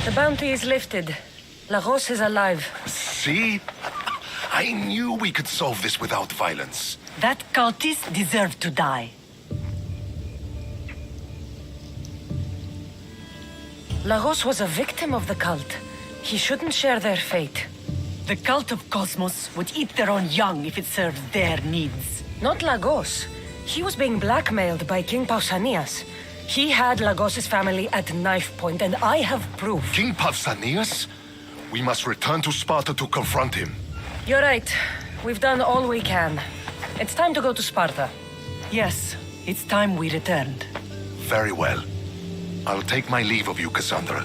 The bounty is lifted. Lagos is alive. See? I knew we could solve this without violence. That cultist deserved to die. Lagos was a victim of the cult. He shouldn't share their fate. The cult of Cosmos would eat their own young if it served their needs. Not Lagos. He was being blackmailed by King Pausanias. He had Lagos's family at knife point, and I have proof. King Pausanias? We must return to Sparta to confront him. You're right. We've done all we can. It's time to go to Sparta. Yes, it's time we returned. Very well. I'll take my leave of you, Cassandra.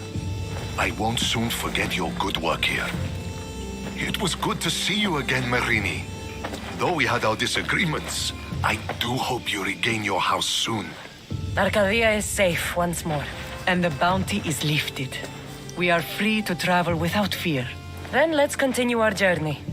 I won't soon forget your good work here. It was good to see you again, Marini. Though we had our disagreements, I do hope you regain your house soon. Arcadia is safe once more. And the bounty is lifted. We are free to travel without fear. Then let's continue our journey.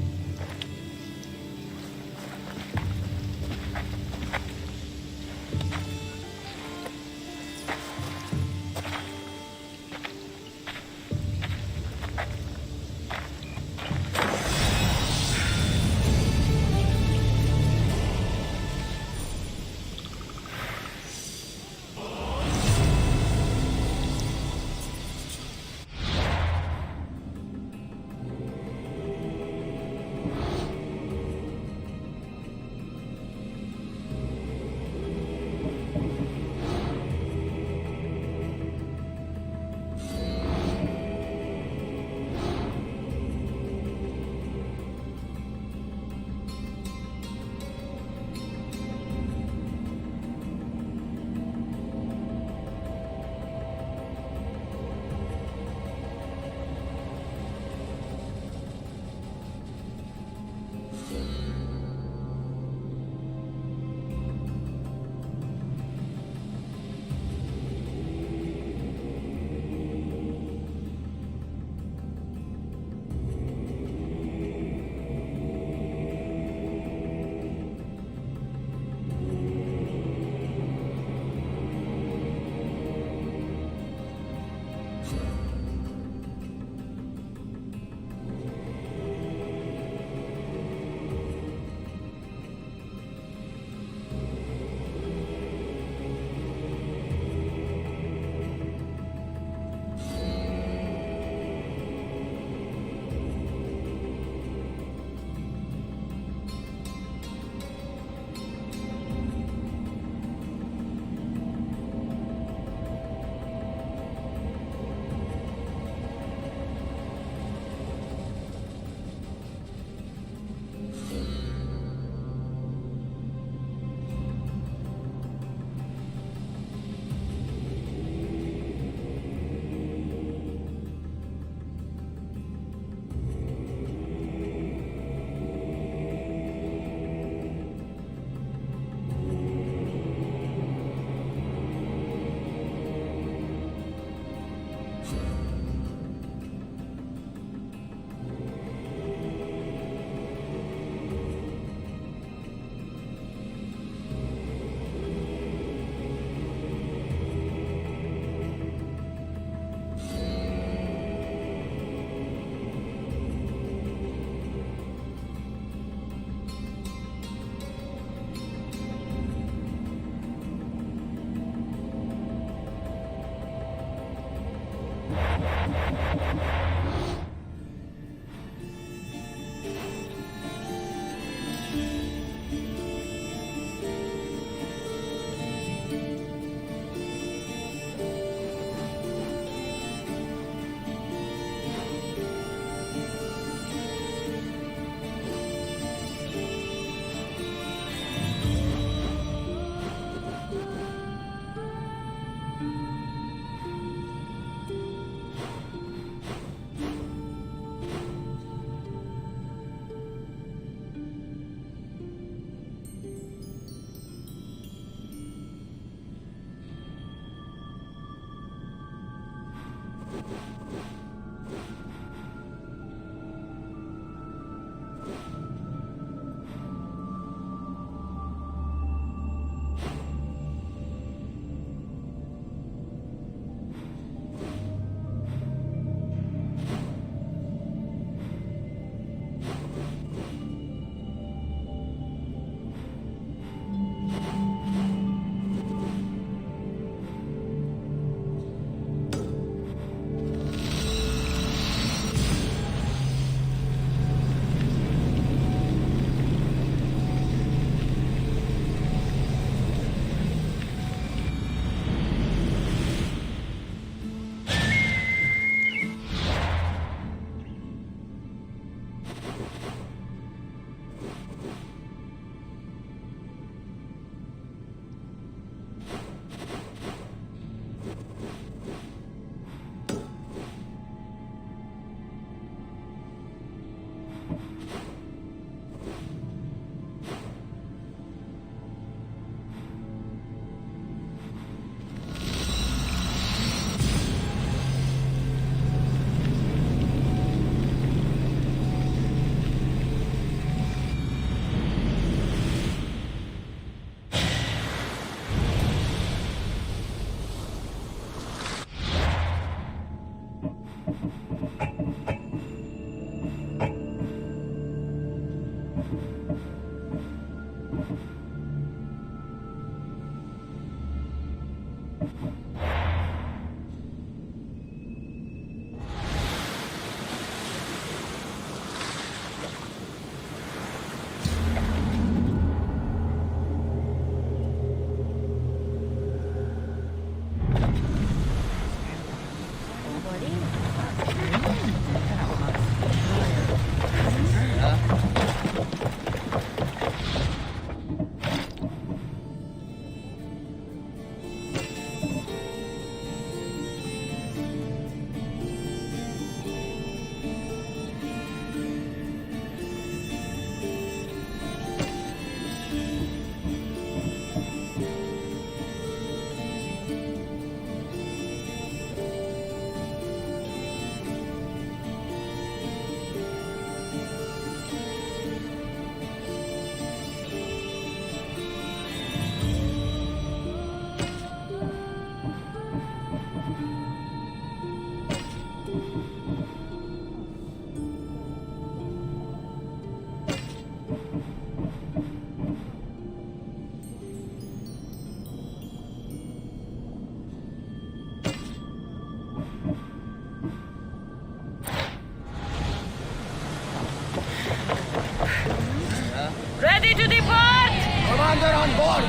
Ready to depart! Commander on board!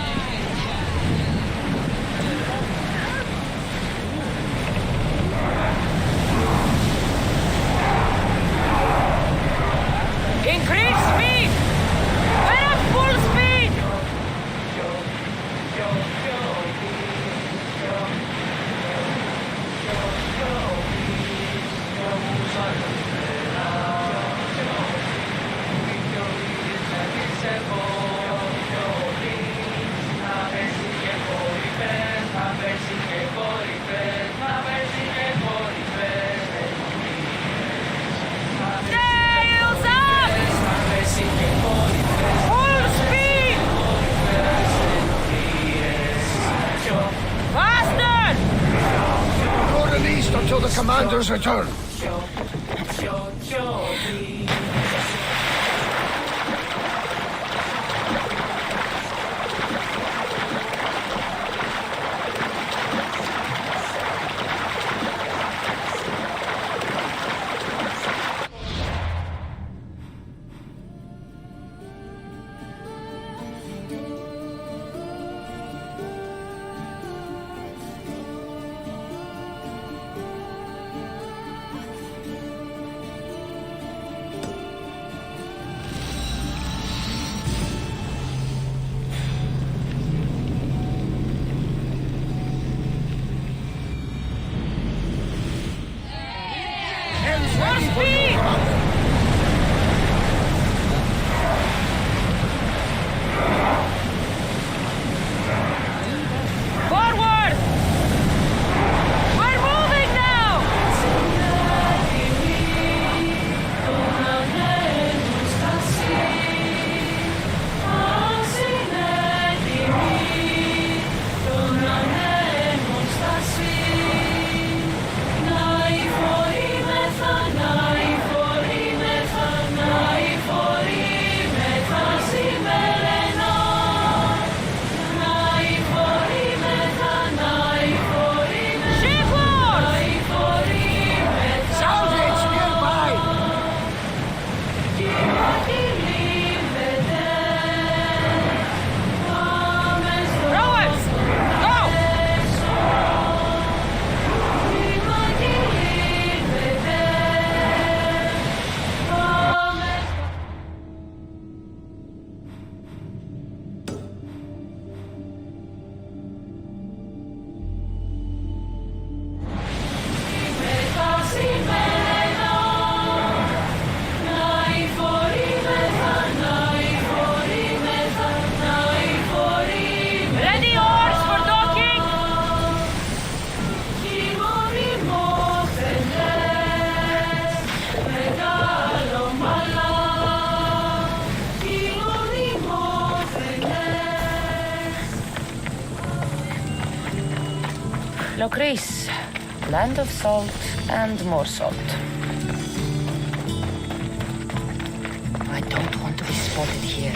Increase speed! We're at full speed! Sails up! Full speed! Faster! You're released until the commander's return. More speed! Forward! We're moving now! Ready oars for docking? Locris, land of salt and more salt. I don't want to be spotted here.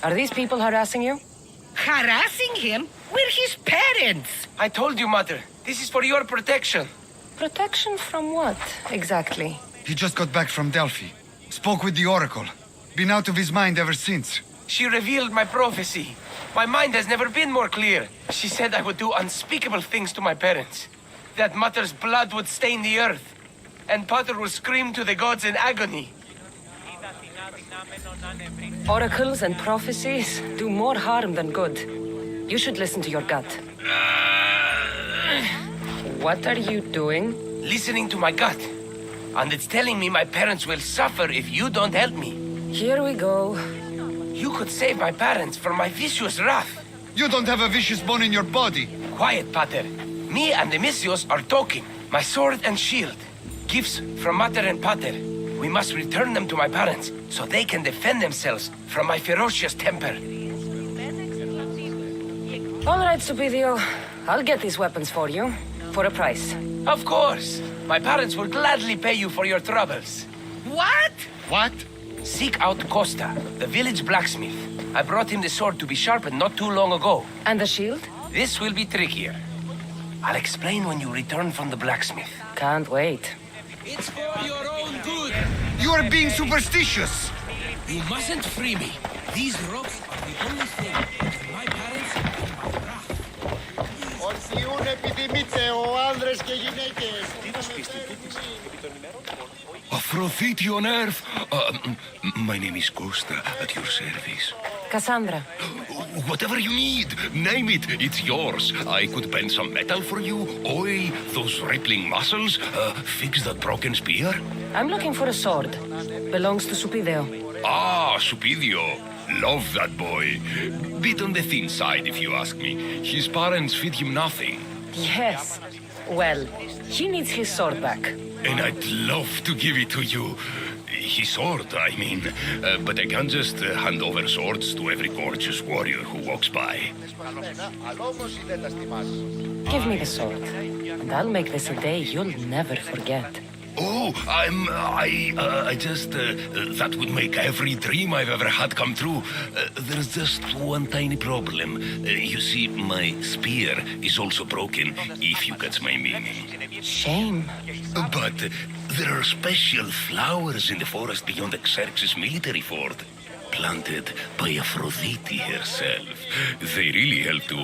Are these people harassing you? Harassing him? We're his parents! I told you, Mother. This is for your protection. Protection from what, exactly? He just got back from Delphi. Spoke with the Oracle. Been out of his mind ever since. She revealed my prophecy. My mind has never been more clear. She said I would do unspeakable things to my parents. That Mother's blood would stain the earth. And Pater would scream to the gods in agony. Oracles and prophecies do more harm than good. You should listen to your gut. What are you doing? Listening to my gut. And it's telling me my parents will suffer if you don't help me. Here we go. You could save my parents from my vicious wrath. You don't have a vicious bone in your body. Quiet, Pater. Me and the Messios are talking. My sword and shield. Gifts from Mater and Pater. We must return them to my parents, so they can defend themselves from my ferocious temper. All right, Supidio. I'll get these weapons for you. For a price. Of course. My parents will gladly pay you for your troubles. What? What? Seek out Costa, the village blacksmith. I brought him the sword to be sharpened not too long ago. And the shield? This will be trickier. I'll explain when you return from the blacksmith. Can't wait. It's for your own good. You are being superstitious. You mustn't free me. These ropes are the only thing between my parents and my wrath. Ορθιούν επιδημήτε ο άνδρες και γυναίκες. Aphrodite on Earth. My name is Costa, at your service. Cassandra. Whatever you need, name it. It's yours. I could bend some metal for you, oil those rippling muscles, fix that broken spear. I'm looking for a sword. Belongs to Supidio. Ah, Supidio. Love that boy. Bit on the thin side, if you ask me. His parents feed him nothing. Yes. Well, he needs his sword back. And I'd love to give it to you. His sword, I mean. But I can't just hand over swords to every gorgeous warrior who walks by. Give me the sword. And I'll make this a day you'll never forget. Oh, I just, that would make every dream I've ever had come true. There's just one tiny problem. You see, my spear is also broken, if you catch my meaning. Shame. But there are special flowers in the forest beyond Xerxes' military fort, planted by Aphrodite herself. They really help to,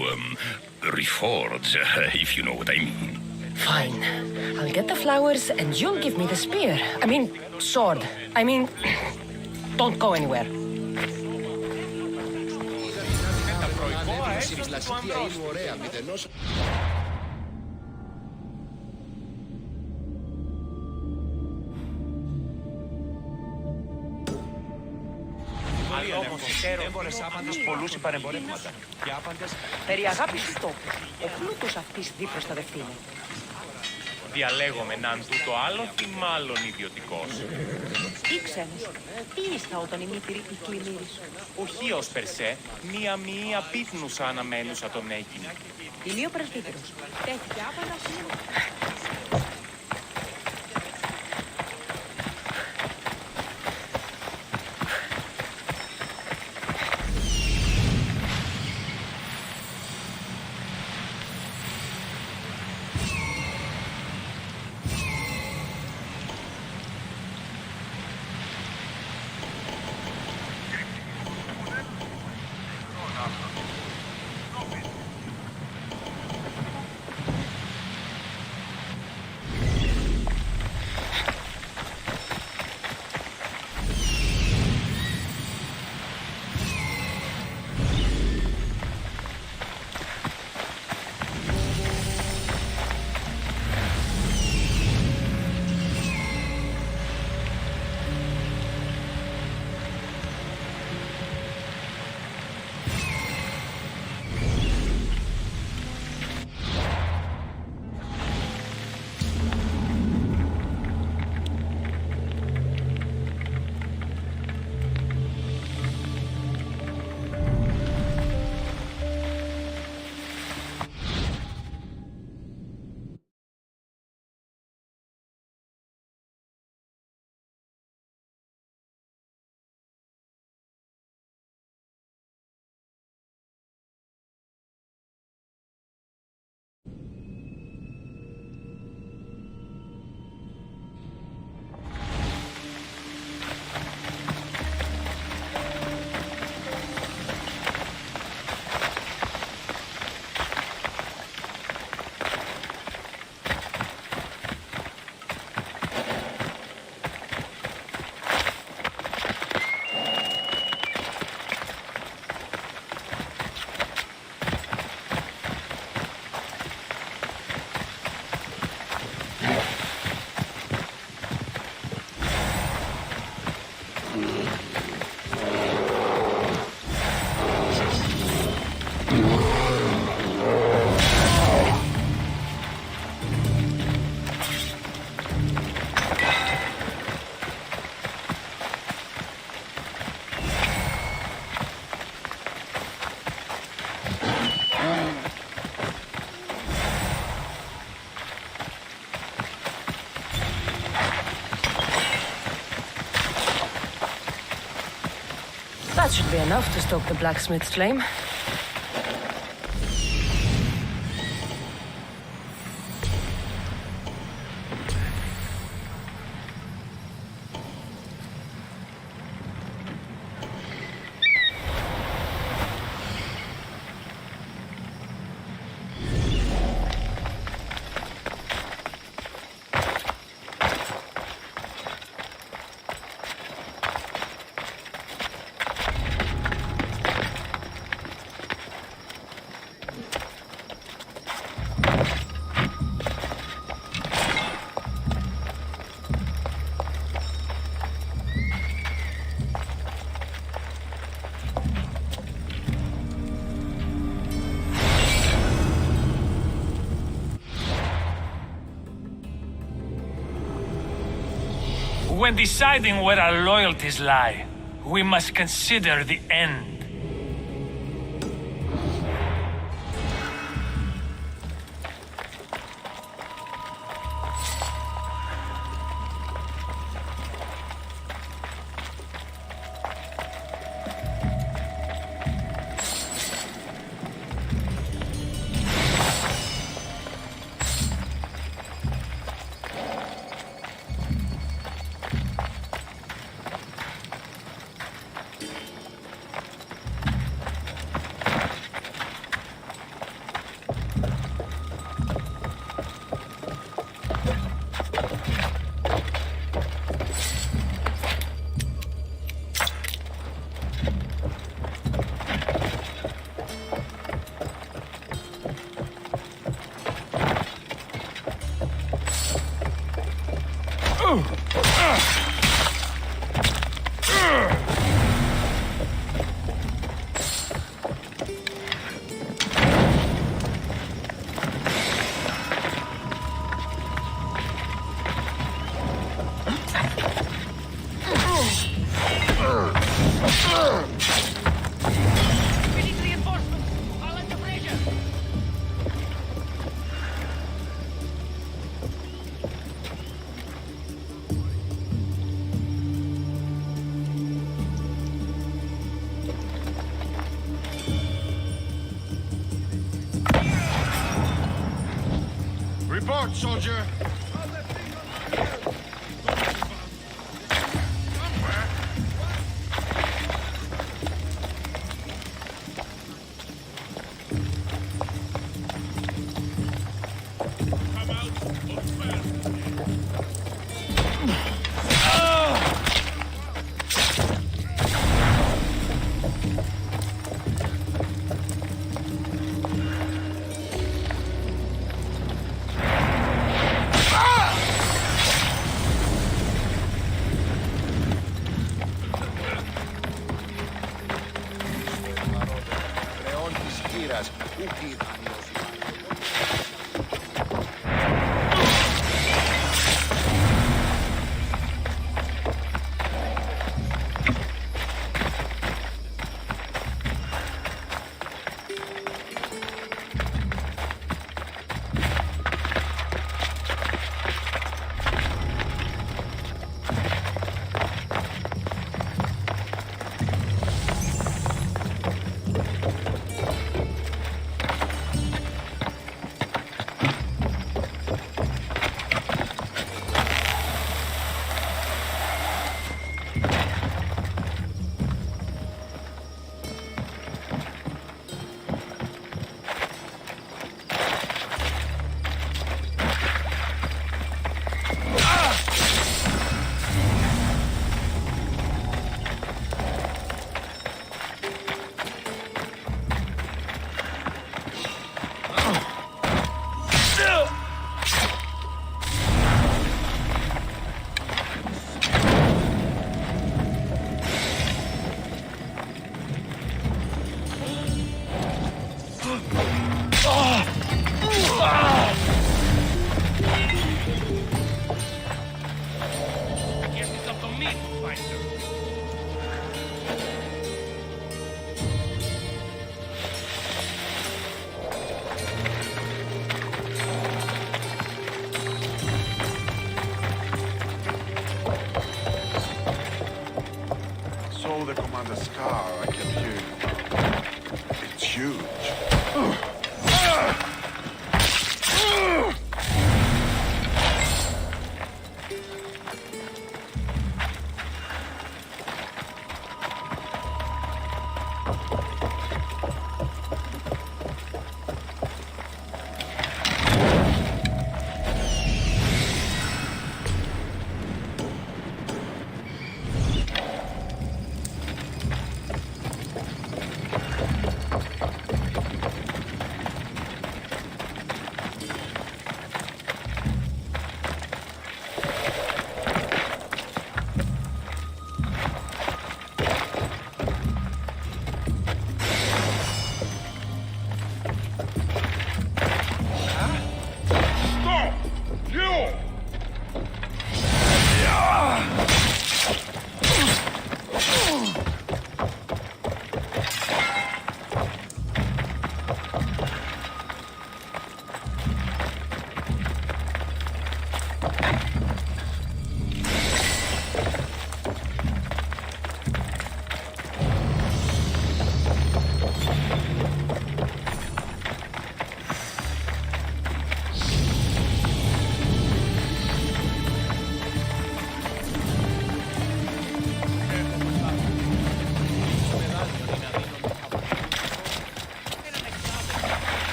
reforge, if you know what I mean. Fine. I'll get the flowers and you'll give me the spear. I mean, sword. I mean, don't go anywhere. Περί αγάπης του τόπου, ο πλούτος αυτής διπροστατευτήνει. Διαλέγομαι αν τούτο άλλο ή μάλλον ιδιωτικός. Ήξερες, τι ήστα όταν η μήτηρη η κλιμήρης. Οχι ως περσέ, μία πίτνουσα αναμένουσα τον έγινε. Ηλίο πρεσβύτερος, τέθηκε άπαντα σήμερα. That should be enough to stoke the blacksmith's flame. When deciding where our loyalties lie, we must consider the end. Report, soldier! The commander's car.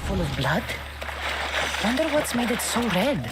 Full of blood? Wonder what's made it so red.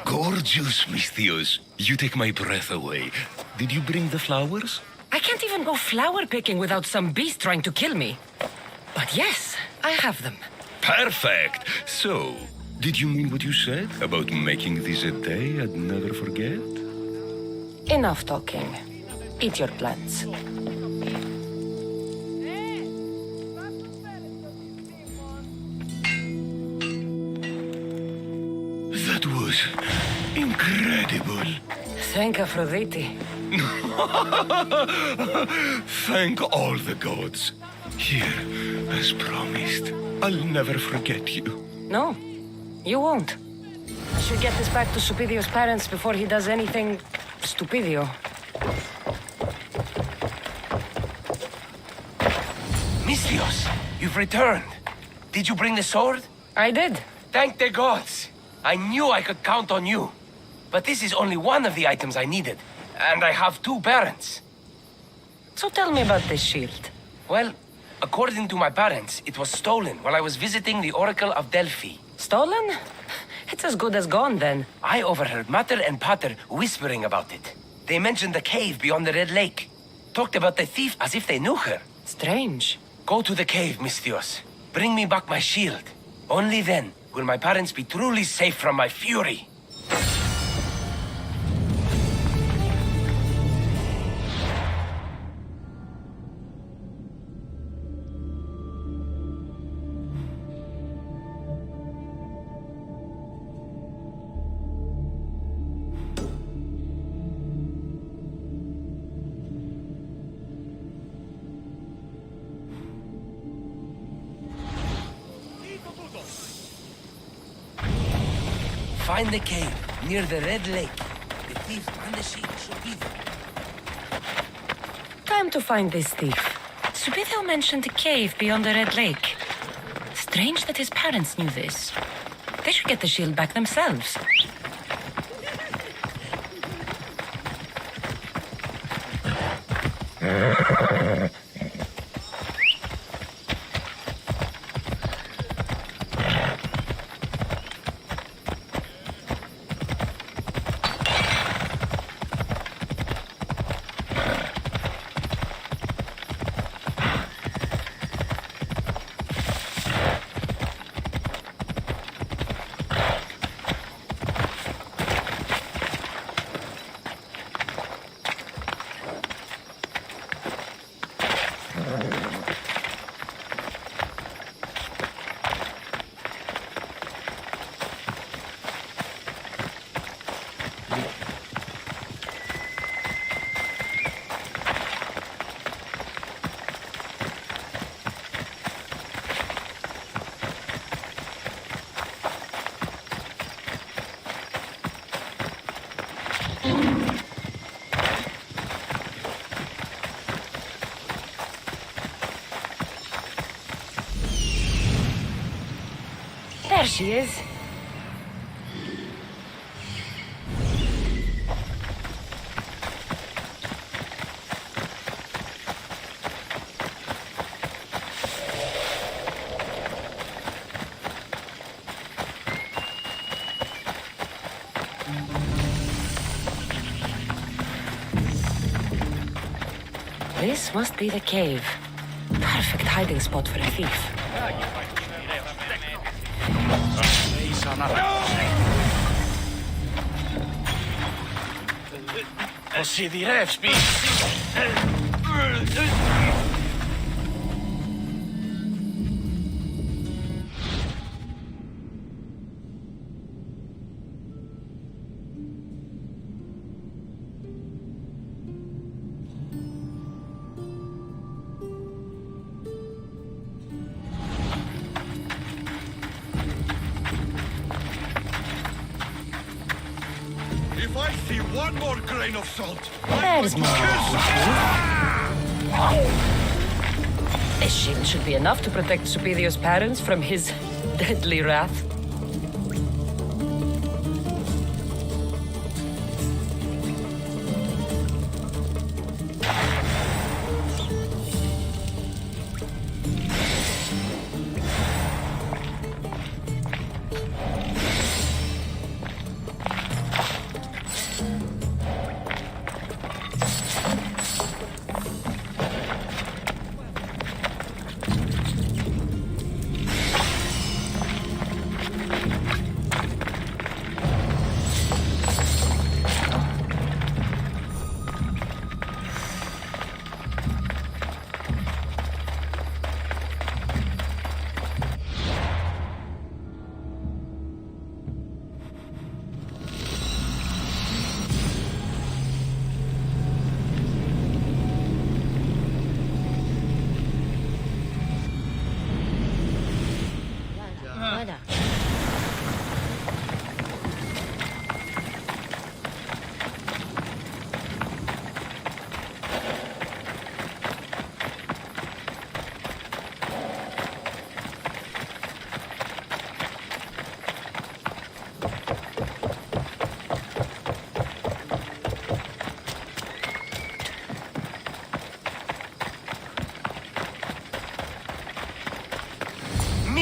Gorgeous, Misthios. You take my breath away. Did you bring the flowers? I can't even go flower picking without some beast trying to kill me. But yes, I have them. Perfect! So, did you mean what you said about making this a day I'd never forget? Enough talking. Eat your plants. That was incredible. Thank Aphrodite. Thank all the gods. Here, as promised, I'll never forget you. No, you won't. I should get this back to Stupidio's parents before he does anything stupidio. Misthios, you've returned. Did you bring the sword? I did. Thank the gods. I knew I could count on you. But this is only one of the items I needed. And I have 2 parents. So tell me about this shield. Well, according to my parents, it was stolen while I was visiting the Oracle of Delphi. Stolen? It's as good as gone then. I overheard Mater and Pater whispering about it. They mentioned the cave beyond the Red Lake. Talked about the thief as if they knew her. Strange. Go to the cave, Misthios. Bring me back my shield. Only then will my parents be truly safe from my fury. Find the cave near the Red Lake. The thief and the shield should be there. Time to find this thief. Subidio mentioned a cave beyond the Red Lake. Strange that his parents knew this. They should get the shield back themselves. There she is. This must be the cave. Perfect hiding spot for a thief. If I see one more grain of salt, There's more. A shield should be enough to protect Supidio's parents from his deadly wrath.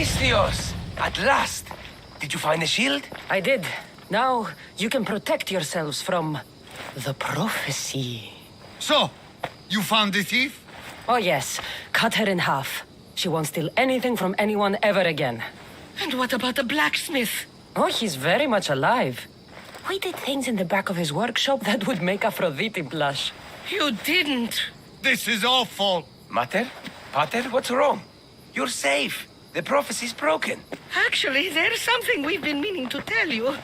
Misthios! At last! Did you find the shield? I did. Now you can protect yourselves from the prophecy. So, you found the thief? Oh yes, cut her in half. She won't steal anything from anyone ever again. And what about the blacksmith? Oh, he's very much alive. We did things in the back of his workshop that would make Aphrodite blush. You didn't. This is awful. Mater? Pater, what's wrong? You're safe. The prophecy's broken. Actually, there's something we've been meaning to tell you.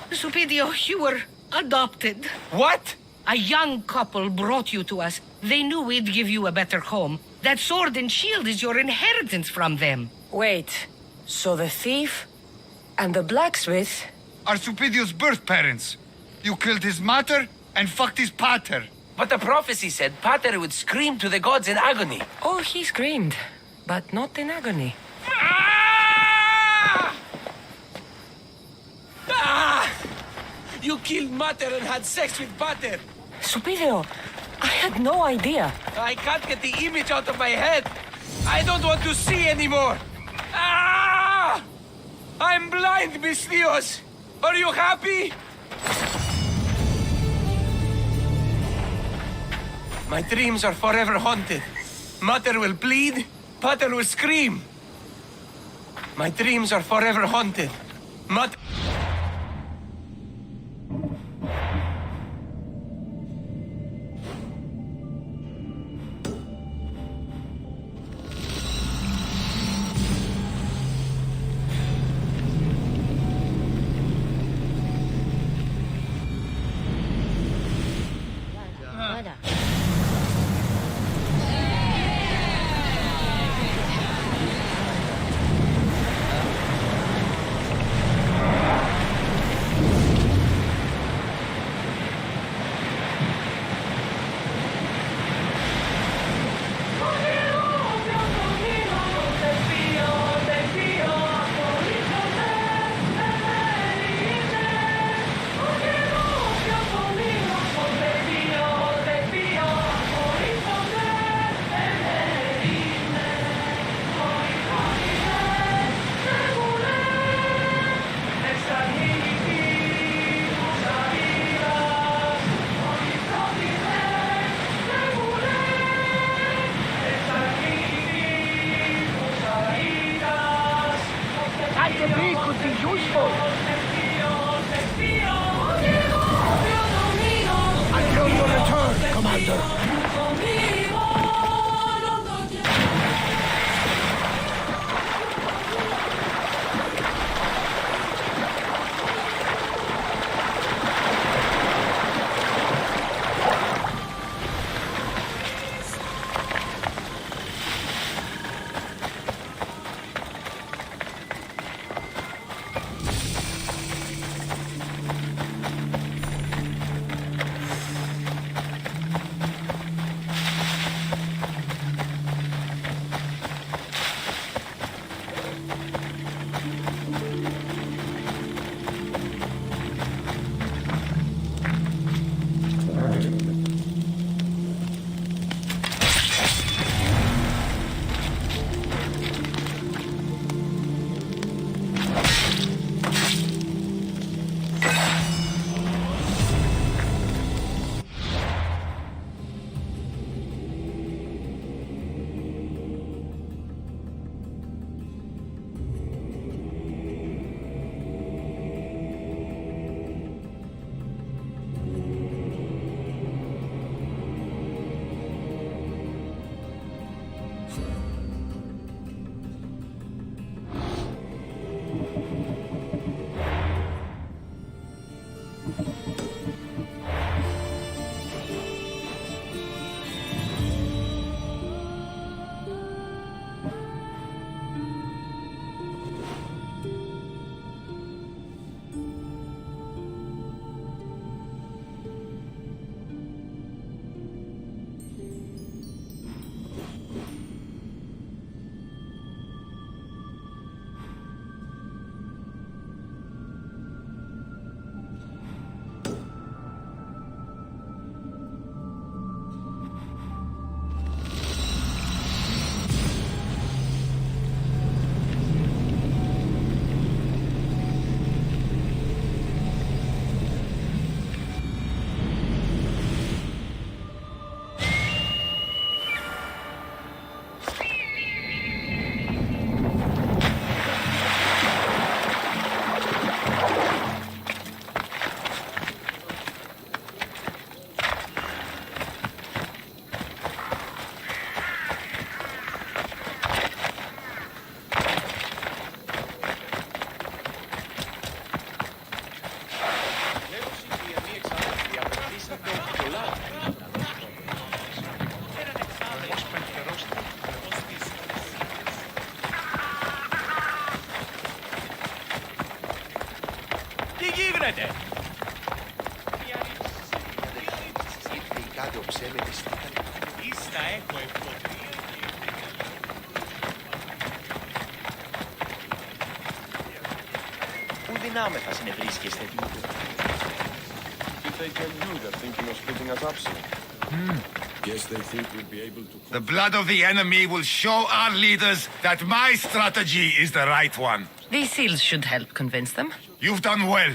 Supidio, you were adopted. What? A young couple brought you to us. They knew we'd give you a better home. That sword and shield is your inheritance from them. Wait, so the thief and the blacksmith? Are Supidio's birth parents. You killed his mater and fucked his pater. But the prophecy said Pater would scream to the gods in agony. Oh, he screamed, but not in agony. Ah! Ah! You killed Mater and had sex with Pater. Supidio, I had no idea. I can't get the image out of my head. I don't want to see anymore. Ah! I'm blind, Misthios. Are you happy? My dreams are forever haunted. Mater will bleed, Pater will scream. My dreams are forever haunted. Mater... useful. Until your return, Commander. γίνεται. Ίστα έχω ευκολία. Πού δυνάμεθα συνευρίσκεστε? If they can do, they're thinking of splitting us up soon. Guess they think we'll be able to... The blood of the enemy will show our leaders that my strategy is the right one. These seals should help convince them. You've done well.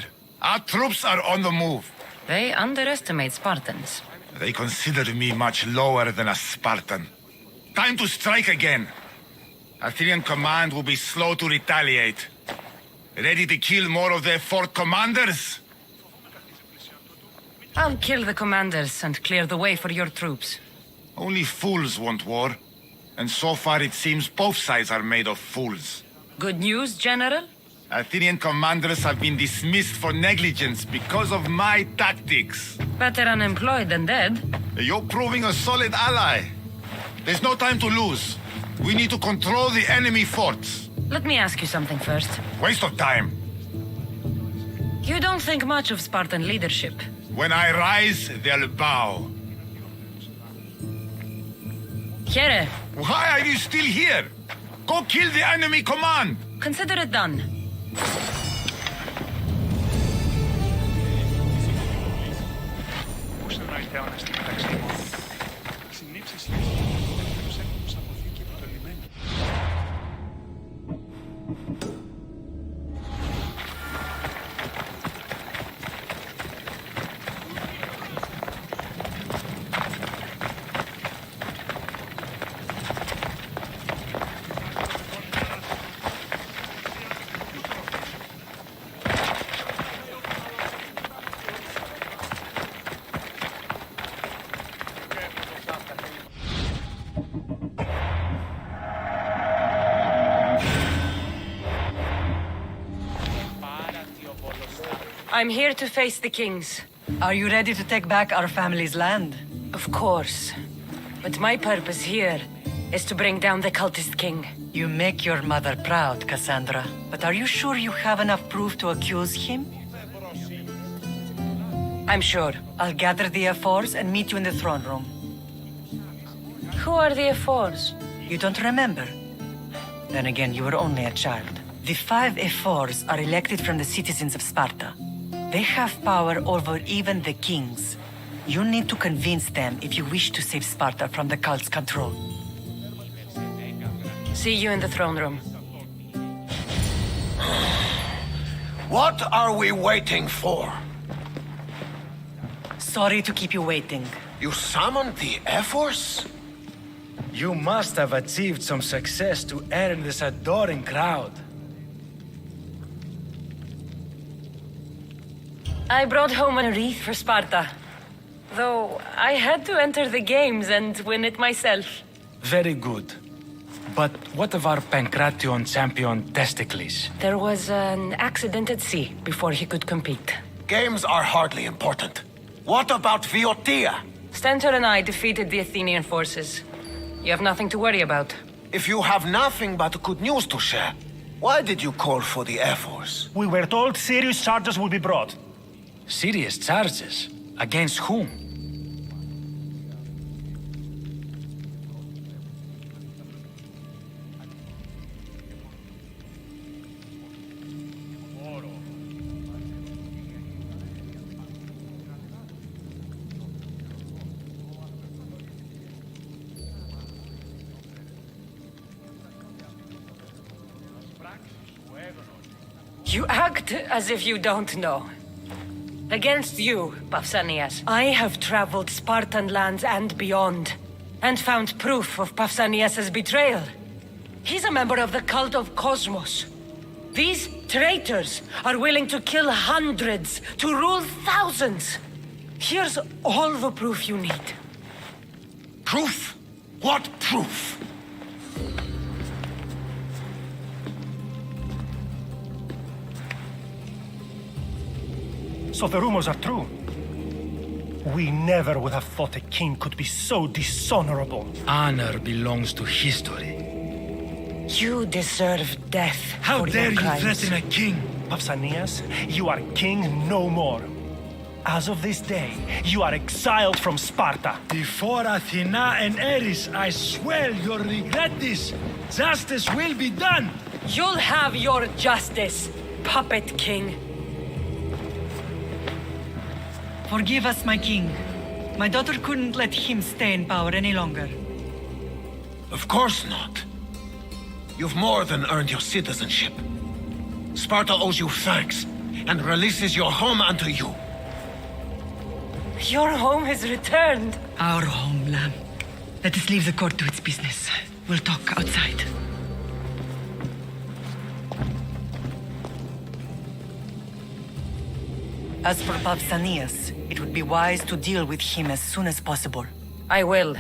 Our troops are on the move. They underestimate Spartans. They consider me much lower than a Spartan. Time to strike again. Athenian command will be slow to retaliate. Ready to kill more of their fort commanders? I'll kill the commanders and clear the way for your troops. Only fools want war. And so far it seems both sides are made of fools. Good news, General? Athenian commanders have been dismissed for negligence because of my tactics. Better unemployed than dead. You're proving a solid ally. There's no time to lose. We need to control the enemy forts. Let me ask you something first. Waste of time. You don't think much of Spartan leadership. When I rise, they'll bow. Here. Why are you still here? Go kill the enemy command. Consider it done. Πώς δεν έχει να στη μεταξύ μου. Συνήψεις τους έχουν σαν αποθήκη αποτελειμένη. I'm here to face the kings. Are you ready to take back our family's land? Of course. But my purpose here is to bring down the cultist king. You make your mother proud, Cassandra. But are you sure you have enough proof to accuse him? I'm sure. I'll gather the F4s and meet you in the throne room. Who are the F4s? You don't remember? Then again, you were only a child. The 5 F4s are elected from the citizens of Sparta. They have power over even the kings. You need to convince them if you wish to save Sparta from the cult's control. See you in the throne room. What are we waiting for? Sorry to keep you waiting. You summoned the F-Force? You must have achieved some success to earn this adoring crowd. I brought home a wreath for Sparta. Though I had to enter the games and win it myself. Very good. But what of our Pancration champion Testicles? There was an accident at sea before he could compete. Games are hardly important. What about Viotia? Stentor and I defeated the Athenian forces. You have nothing to worry about. If you have nothing but good news to share, why did you call for the Air Force? We were told serious charges will be brought. Serious charges? Against whom? You act as if you don't know. Against you, Pausanias, I have traveled Spartan lands and beyond, and found proof of Pausanias' betrayal. He's a member of the cult of Cosmos. These traitors are willing to kill hundreds to rule thousands. Here's all the proof you need. Proof? What proof? So the rumors are true. We never would have thought a king could be so dishonorable. Honor belongs to history. You deserve death. How for dare your you crimes. threaten a king? Pausanias, you are king no more. As of this day, you are exiled from Sparta. Before Athena and Ares, I swear you'll regret this. Justice will be done. You'll have your justice, puppet king. Forgive us, my king. My daughter couldn't let him stay in power any longer. Of course not. You've more than earned your citizenship. Sparta owes you thanks, and releases your home unto you. Your home has returned. Our homeland. Let us leave the court to its business. We'll talk outside. As for Pausanias, it would be wise to deal with him as soon as possible. I will.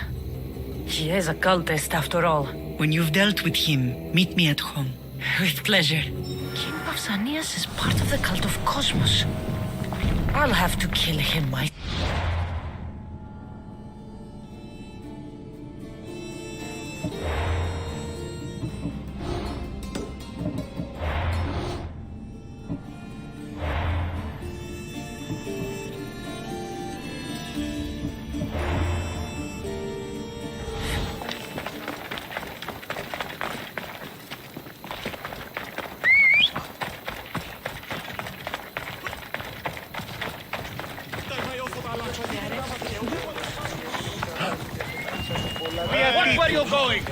He is a cultist after all. When you've dealt with him, meet me at home. With pleasure. King Pausanias is part of the cult of Cosmos. I'll have to kill him myself. Where are you going?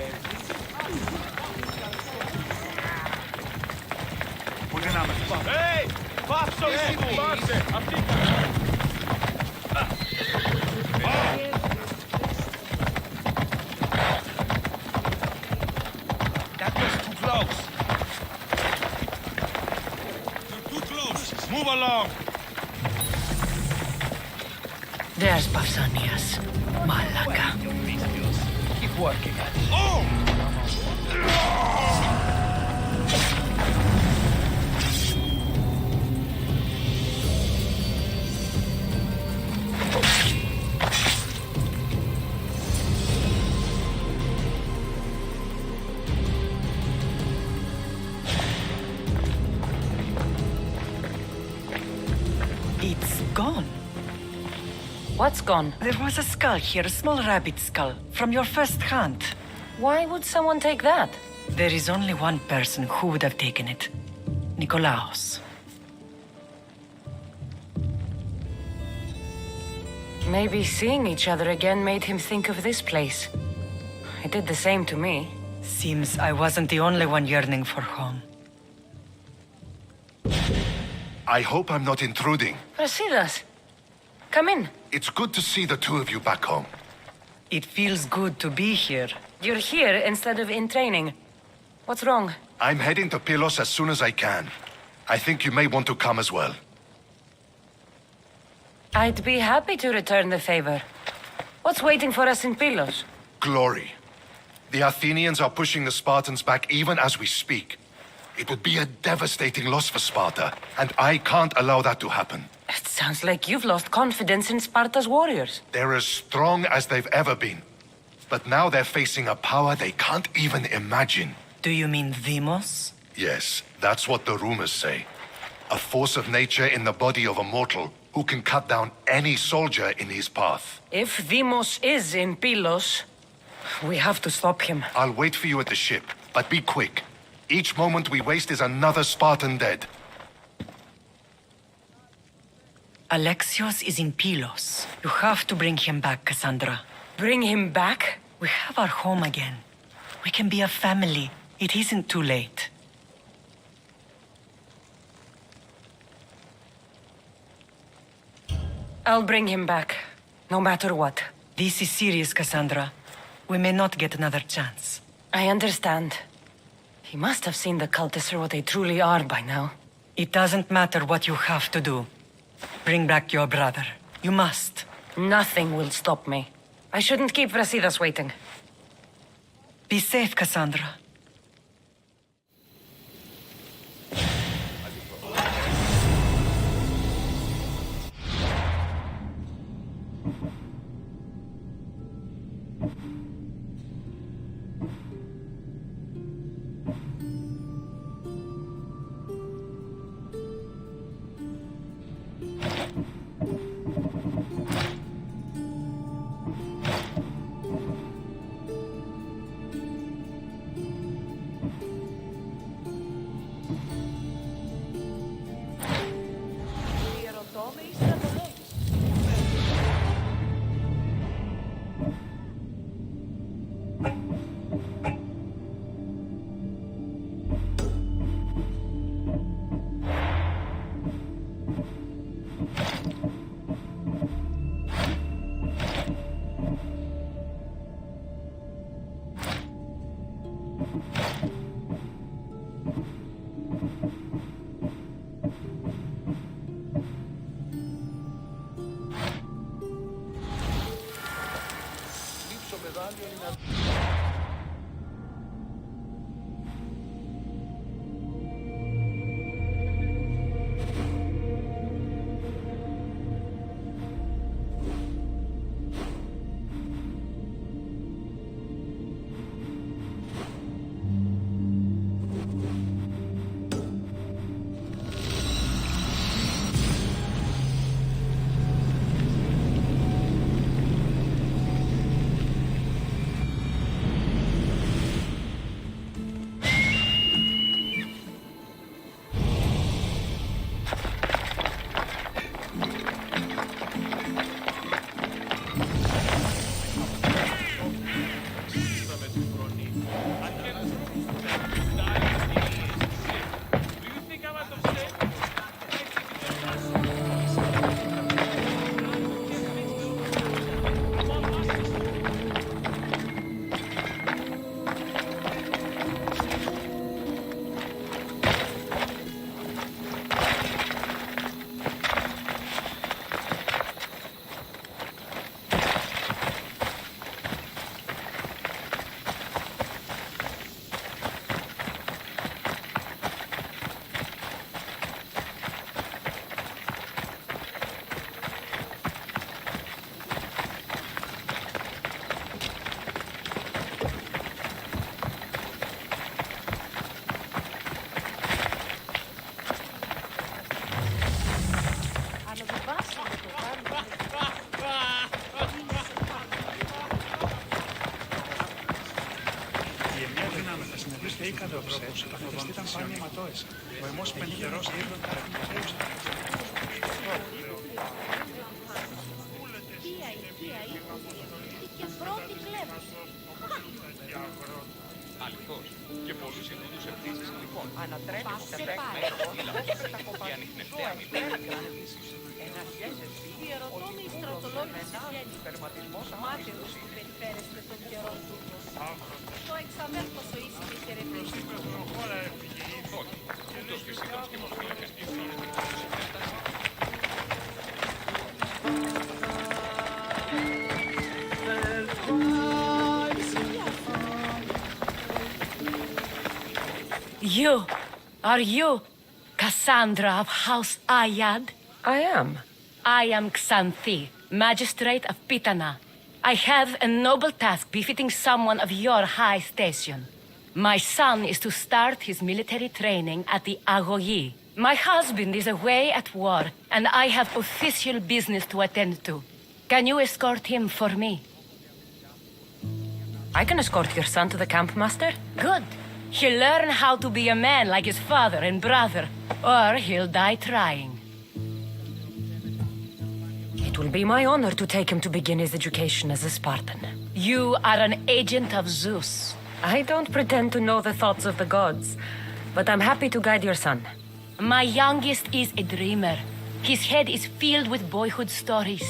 Hey! Πάψω εσύ μου! Αυτή! That was too close. Too close. Move along. There's Pausanias. Malaka. Keep working at it. Oh! What's gone? There was a skull here, a small rabbit skull, from your first hunt. Why would someone take that? There is only one person who would have taken it. Nikolaos. Maybe seeing each other again made him think of this place. It did the same to me. Seems I wasn't the only one yearning for home. I hope I'm not intruding. Brasidas, come in. It's good to see the two of you back home. It feels good to be here. You're here instead of in training. What's wrong? I'm heading to Pylos as soon as I can. I think you may want to come as well. I'd be happy to return the favor. What's waiting for us in Pylos? Glory. The Athenians are pushing the Spartans back even as we speak. It would be a devastating loss for Sparta, and I can't allow that to happen. It sounds like you've lost confidence in Sparta's warriors. They're as strong as they've ever been. But now they're facing a power they can't even imagine. Do you mean Demos? Yes, that's what the rumors say. A force of nature in the body of a mortal who can cut down any soldier in his path. If Demos is in Pylos, we have to stop him. I'll wait for you at the ship, but be quick. Each moment we waste is another Spartan dead. Alexios is in Pylos. You have to bring him back, Cassandra. Bring him back? We have our home again. We can be a family. It isn't too late. I'll bring him back, no matter what. This is serious, Cassandra. We may not get another chance. I understand. He must have seen the cultists for what they truly are by now. It doesn't matter what you have to do. Bring back your brother. You must. Nothing will stop me. I shouldn't keep Brasidas waiting. Be safe, Cassandra. και είχαν οψέ, τα φανταστή ήταν πάνια ματώες. Ο αιμός πενιτερός ήρθαν χαρακτηριστέουσα. Και πρώτη κλέβα. Αληθώς. Και πολλούς ειδούς ευθύσεις λοιπόν. Πάσε πάλι. Η ανιχνευτέα μητέρα. Διερωτώ με η στρατολόγη της γέννης. Μάτυρος που περιφέρεστε τον καιρό του. Το εξαμέρχοσο ήσυχη χαιρετήσει. Όχι. Ούτως και σύντομος και μορφύλακας και You, are you Cassandra of House Ayad? I am. I am Xanthi, Magistrate of Pitana. I have a noble task befitting someone of your high station. My son is to start his military training at the Agoyi. My husband is away at war, and I have official business to attend to. Can you escort him for me? I can escort your son to the camp, Master. Good. He'll learn how to be a man like his father and brother, or he'll die trying. It will be my honor to take him to begin his education as a Spartan. You are an agent of Zeus. I don't pretend to know the thoughts of the gods, but I'm happy to guide your son. My youngest is a dreamer. His head is filled with boyhood stories.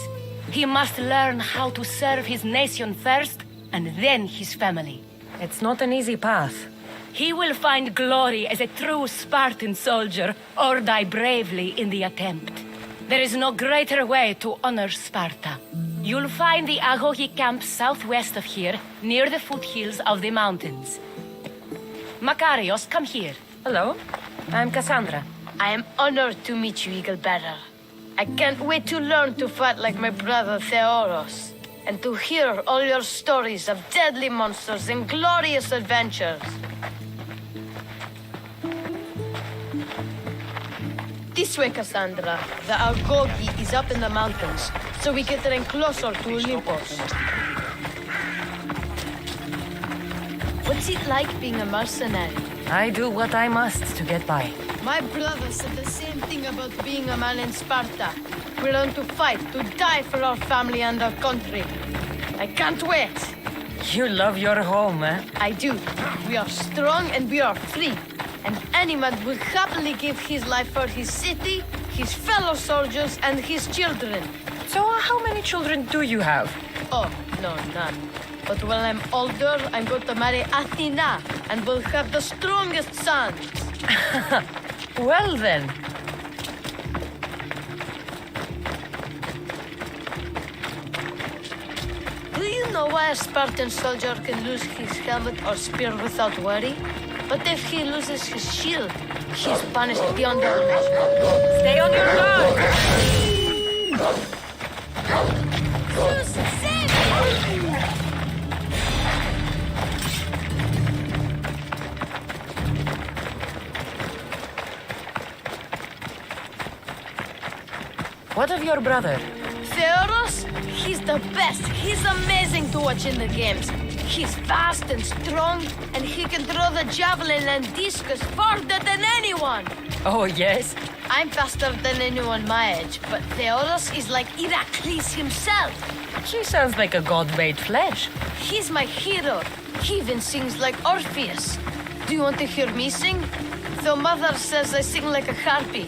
He must learn how to serve his nation first, and then his family. It's not an easy path. He will find glory as a true Spartan soldier, or die bravely in the attempt. There is no greater way to honor Sparta. You'll find the Agogi camp southwest of here, near the foothills of the mountains. Makarios, come here. Hello, I'm Cassandra. I am honored to meet you, Eagle Bearer. I can't wait to learn to fight like my brother Theoros, and to hear all your stories of deadly monsters and glorious adventures. This way, Cassandra. The Agogi is up in the mountains, so we get in closer to Olympus. What's it like being a mercenary? I do what I must to get by. My brother said the same thing about being a man in Sparta. We learn to fight, to die for our family and our country. I can't wait. You love your home, eh? I do. We are strong and we are free. And any man would happily give his life for his city, his fellow soldiers, and his children. So how many children do you have? Oh, no, none. But when I'm older, I'm going to marry Athena, and we'll have the strongest sons. Well then. Do you know why a Spartan soldier can lose his helmet or spear without worry? But if he loses his shield, he's punished beyond all measure. Stay on your guard! Zeus, save me! What of your brother? Theoros? He's the best. He's amazing to watch in the games. He's fast and strong, and he can throw the javelin and discus farther than anyone. Oh, yes? I'm faster than anyone my age, but Theoros is like Heracles himself. He sounds like a god made flesh. He's my hero. He even sings like Orpheus. Do you want to hear me sing? Though Mother says I sing like a harpy.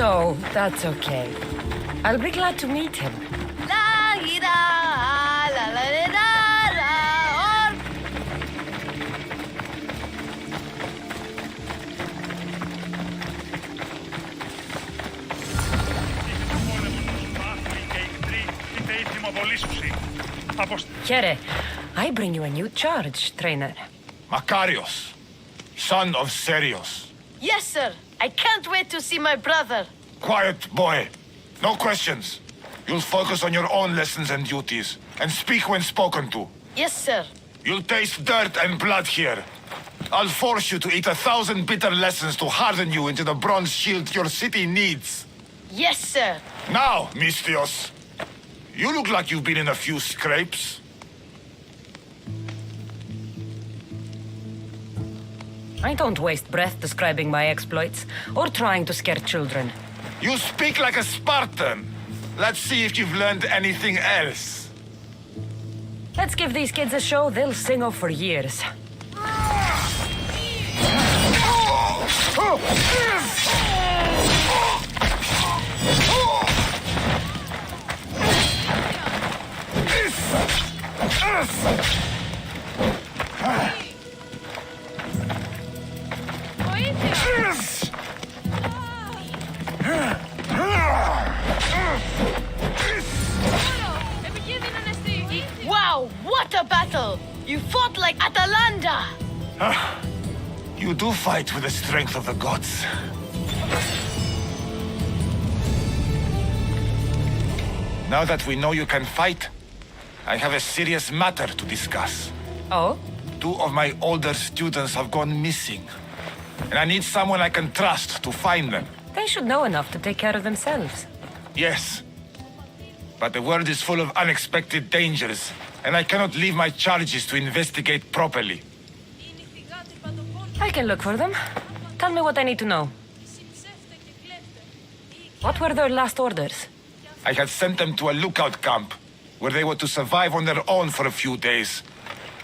No, that's okay. I'll be glad to meet him. La la la la la la. Here, I bring you a new charge, trainer. Makarios, son of Serios. Yes, sir. I can't wait to see my brother. Quiet, boy. No questions. You'll focus on your own lessons and duties, and speak when spoken to. Yes, sir. You'll taste dirt and blood here. I'll force you to eat 1,000 bitter lessons to harden you into the bronze shield your city needs. Yes, sir. Now, Mistios, you look like you've been in a few scrapes. I don't waste breath describing my exploits, or trying to scare children. You speak like a Spartan. Let's see if you've learned anything else. Let's give these kids a show they'll sing of for years. Wow, what a battle! You fought like Atalanta! You do fight with the strength of the gods. Now that we know you can fight, I have a serious matter to discuss. Oh? 2 of my older students have gone missing. And I need someone I can trust to find them. They should know enough to take care of themselves. Yes. But the world is full of unexpected dangers, and I cannot leave my charges to investigate properly. I can look for them. Tell me what I need to know. What were their last orders? I had sent them to a lookout camp, where they were to survive on their own for a few days.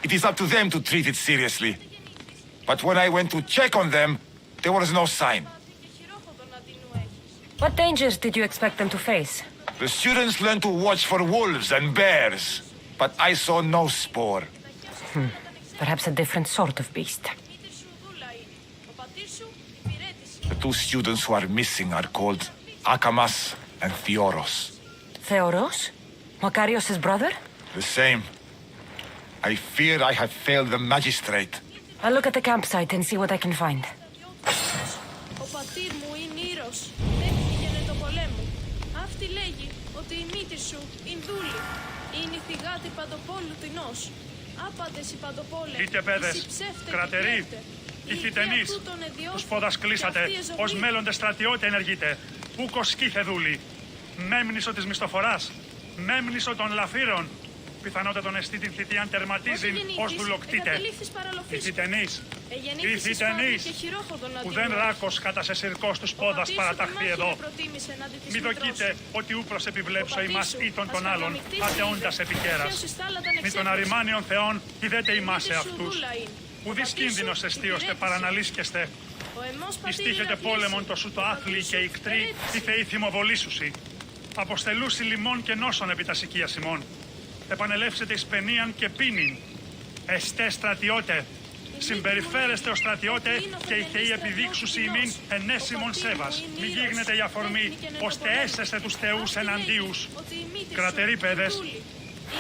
It is up to them to treat it seriously. But when I went to check on them, there was no sign. What dangers did you expect them to face? The students learned to watch for wolves and bears, but I saw no spoor. Perhaps a different sort of beast. The 2 students who are missing are called Akamas and Theoros. Theoros? Makarios' brother? The same. I fear I have failed the magistrate. I'll look at the campsite and see what I can find. Ο πατήρ μου είναι ήρωος. Δέχτηκε γενετό πολέμου. Αυτή λέγει ότι η μύτη σου είναι δούλη. Είναι η θυγάτη παντοπόλου τεινός. Άπαντες οι παντοπόλε. Είτε παιδες, κρατεροί, ηχητενείς, τους πόδας κλείσατε, ως μέλλοντες στρατιώτε ενεργείτε. Ούκος σκήθε δούλη. Μέμνησο της μισθοφοράς, μέμνησο των λαφύρων. Πιθανότατον εστί την θητείαν τερματίζειν ως δουλοκτήτε. Ηχητενείς, που δεν ράκος κατά σε συρκός τους πόδας παραταχθεί εδώ. Μη δοκείτε ότι ούπρος επιβλέψω ημάς ήτον των άλλων, ατεώντας επικέρας. Μη των αριμάνιων θεών ειδέτε ημάς σε αυτούς. Ουδής κίνδυνος εστίωστε παραναλύσκεστε. Ιστήχετε πόλεμον το σου το άθλοι και ικτροί, οι θεοί θυμοβολήσουσι. Αποστελούσι λιμών και νόσων επί τας οικίας ημών. Επανελεύσετε εις παινίαν και πίνην. Εστέ στρατιώτε, συμπεριφέρεστε ως στρατιώτε και οι θεοί επιδείξουσι ημίν ενέσιμον σέβας. Μη γίγνετε η αφορμή, ώστε έσεστε τους θεούς εναντίους. Κρατεροί παιδες,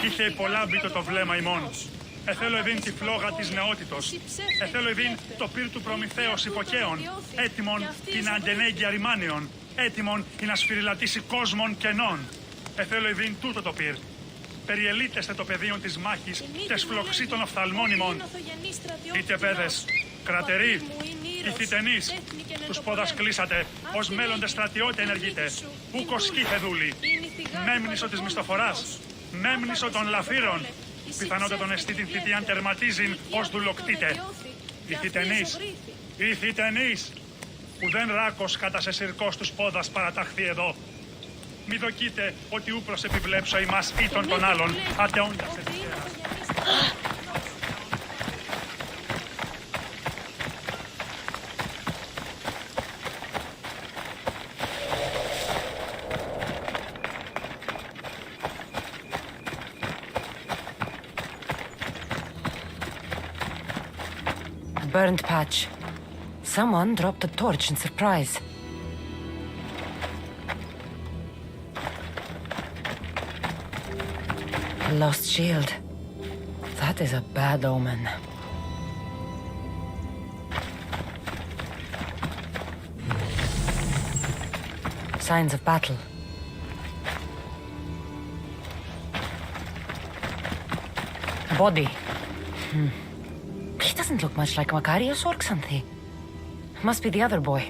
είχε υπολάμπητο το βλέμμα ημών. Εθέλω εδίν τη φλόγα της νεότητος. Εθέλω εδίν το πυρ του Προμηθέως υποκαίων, έτοιμον την αντενέγγια ρημάνιον, έτοιμον την ασφυριλατήσει κόσμων κενών. Εθέλω εδίν τούτο το πυρ. Περιελείτεστε το πεδίο της μάχης και σφλοξή των οφθαλμών ημών. Είτε παιδες, κρατεροί, ηχητενείς, τους πόδας κλείσατε, ως μέλλοντες στρατιώτε ενεργείτε. Ούκος σκήθε δούλη. Μέμνησο της μισθοφοράς, μέμνησο των λαφύρων. Πιθανότατον εστί την θητείαν τερματίζειν ως δουλοκτήτε. Ηχητενείς, που δεν ράκος κατά σε συρκός τους πόδας παραταχθεί εδώ. Μη δοκείτε ότι ούπρος επιβλέψω ημάς ήτον των άλλων, ατεώντας επικέρας. Burned patch. Someone dropped a torch in surprise. A lost shield. That is a bad omen. Signs of battle. A body. He doesn't look much like Makarios or Xanthi. Must be the other boy.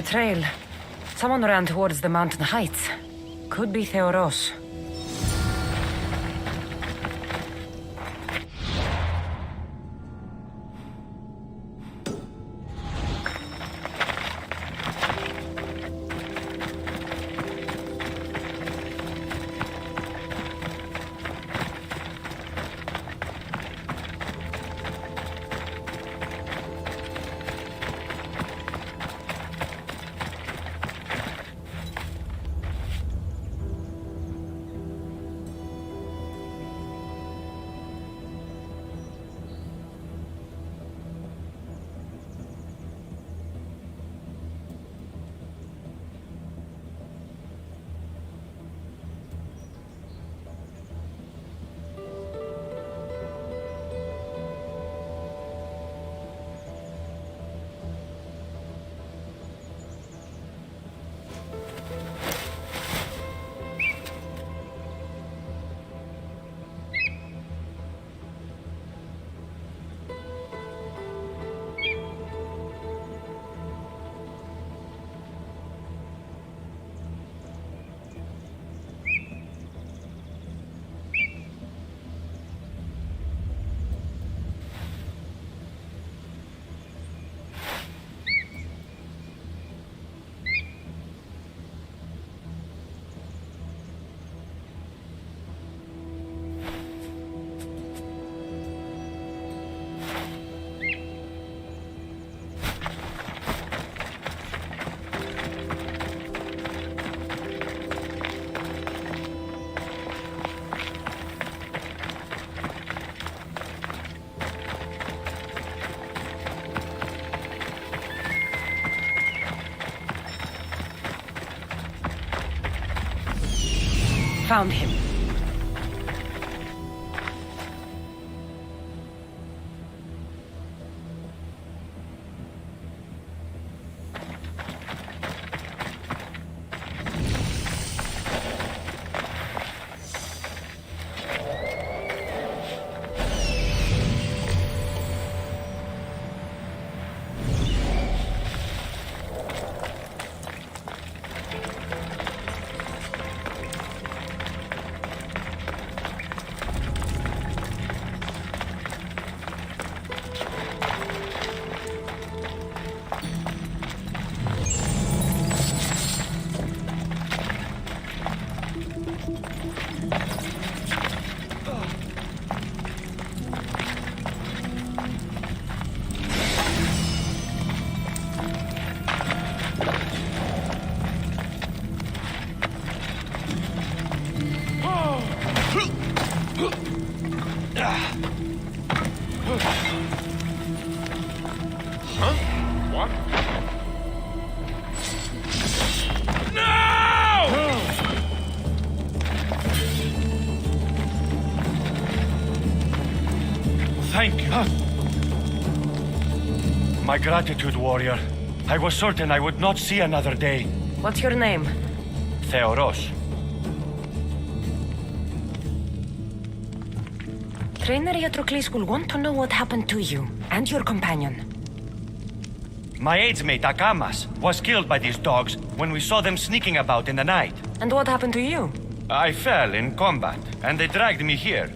trail. Someone ran towards the mountain heights. Could be Theoros. Found him. Thank you. My gratitude, warrior. I was certain I would not see another day. What's your name? Theoros. Trainer Iatrocles will want to know what happened to you and your companion. My aidsmate, Akamas, was killed by these dogs when we saw them sneaking about in the night. And what happened to you? I fell in combat, and they dragged me here.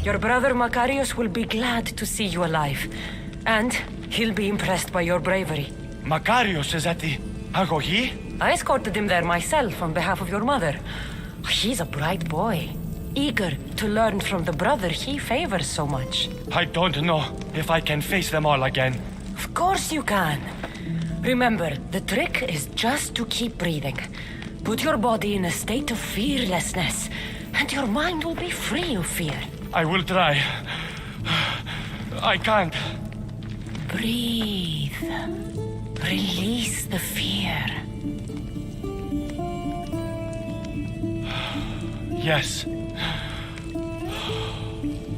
Your brother Makarios will be glad to see you alive. And he'll be impressed by your bravery. Makarios is at the Agogi? I escorted him there myself on behalf of your mother. He's a bright boy, eager to learn from the brother he favors so much. I don't know if I can face them all again. Of course you can. Remember, the trick is just to keep breathing. Put your body in a state of fearlessness, and your mind will be free of fear. I will try. I can't. Breathe. Release the fear. Yes.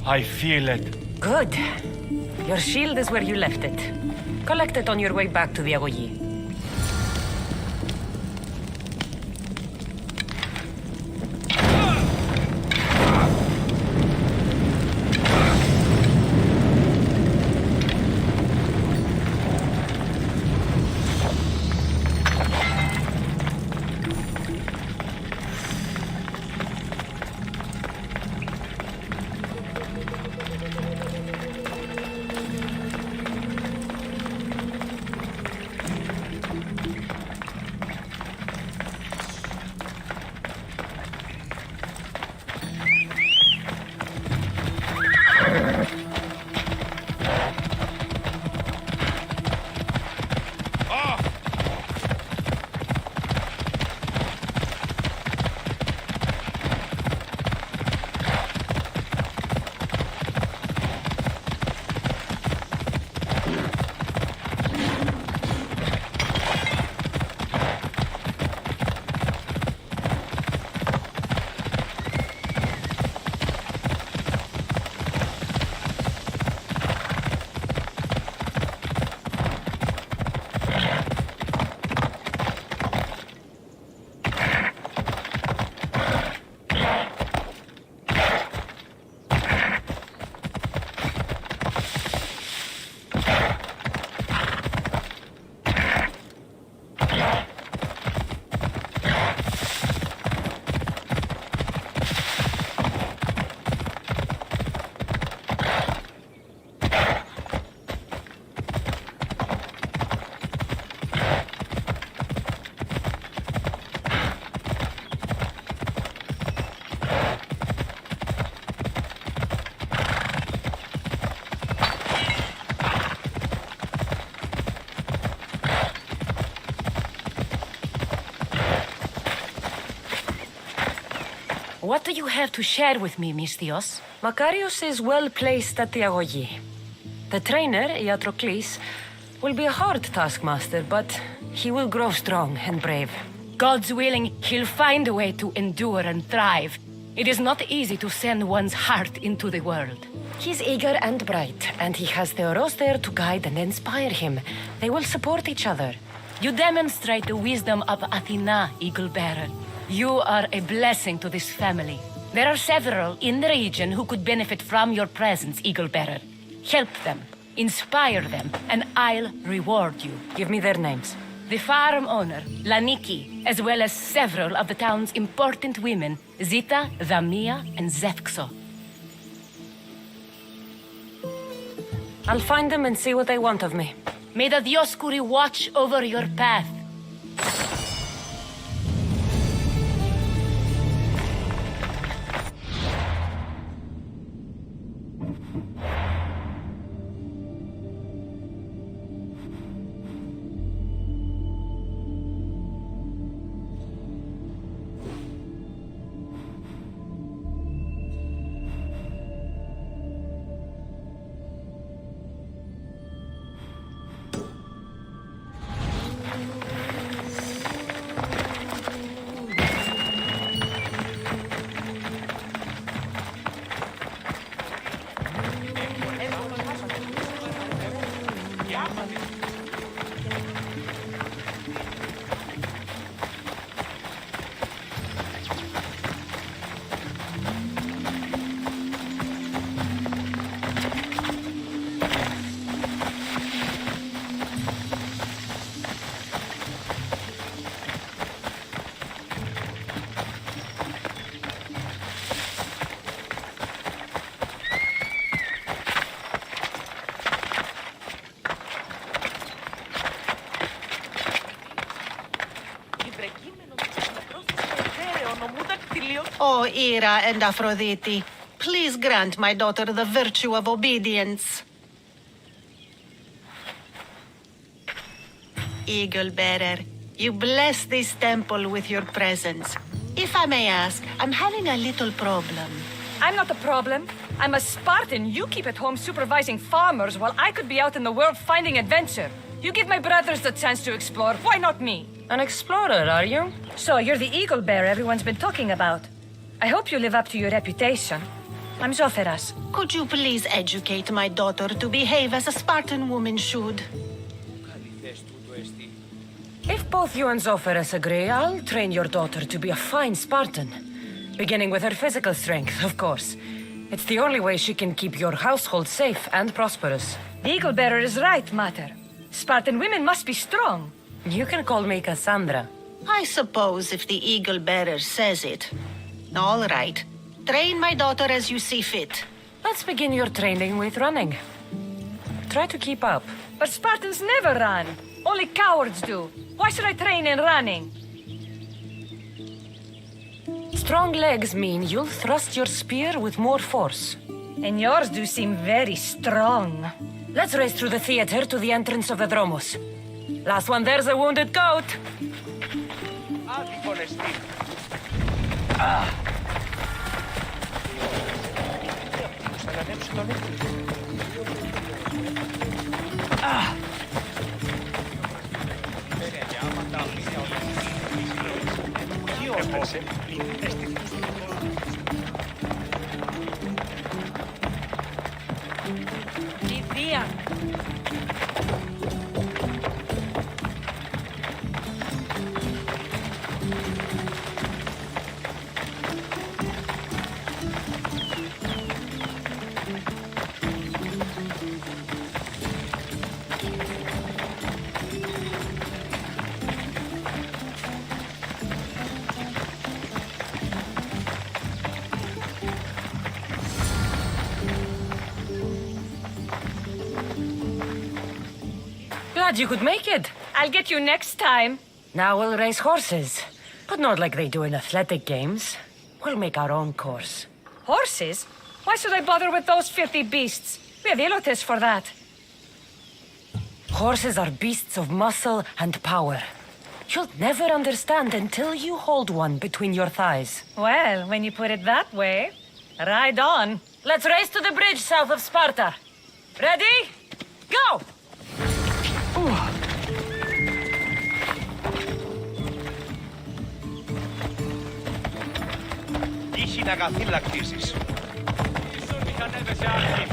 I feel it. Good. Your shield is where you left it. Collect it on your way back to the Agoyi. What do you have to share with me, Misthios? Makarios is well placed at the Agogi. The trainer, Iatrocles, will be a hard taskmaster, but he will grow strong and brave. God's willing, he'll find a way to endure and thrive. It is not easy to send one's heart into the world. He's eager and bright, and he has Theoros there to guide and inspire him. They will support each other. You demonstrate the wisdom of Athena, Eagle Bearer. You are a blessing to this family. There are several in the region who could benefit from your presence, Eagle Bearer. Help them, inspire them, and I'll reward you. Give me their names. The farm owner, Laniki, as well as several of the town's important women, Zita, Zamia, and Zefxo. I'll find them and see what they want of me. May the Dioscuri watch over your path. O Ira and Aphrodite, please grant my daughter the virtue of obedience. Eagle Bearer, you bless this temple with your presence. If I may ask, I'm having a little problem. I'm not the problem. I'm a Spartan. You keep at home supervising farmers while I could be out in the world finding adventure. You give my brothers the chance to explore. Why not me? An explorer, are you? So you're the eagle bearer everyone's been talking about. I hope you live up to your reputation. I'm Zotheras. Could you please educate my daughter to behave as a Spartan woman should? If both you and Zotheras agree, I'll train your daughter to be a fine Spartan. Beginning with her physical strength, of course. It's the only way she can keep your household safe and prosperous. The eagle bearer is right, Mater. Spartan women must be strong. You can call me Cassandra. I suppose if the Eagle Bearer says it. All right. Train my daughter as you see fit. Let's begin your training with running. Try to keep up. But Spartans never run. Only cowards do. Why should I train in running? Strong legs mean you'll thrust your spear with more force. And yours do seem very strong. Let's race through the theater to the entrance of the Dromos. Last one there's a wounded goat. Lydia. Glad you could make it. I'll get you next time. Now we'll race horses. But not like they do in athletic games. We'll make our own course. Horses? Why should I bother with those filthy beasts? We have Elotes for that. Horses are beasts of muscle and power. You'll never understand until you hold one between your thighs. Well, when you put it that way, ride on. Let's race to the bridge south of Sparta. Ready? Go! Τύχη να καθήλακτήσεις. Ίσον μηχανεύεσαι άρχη.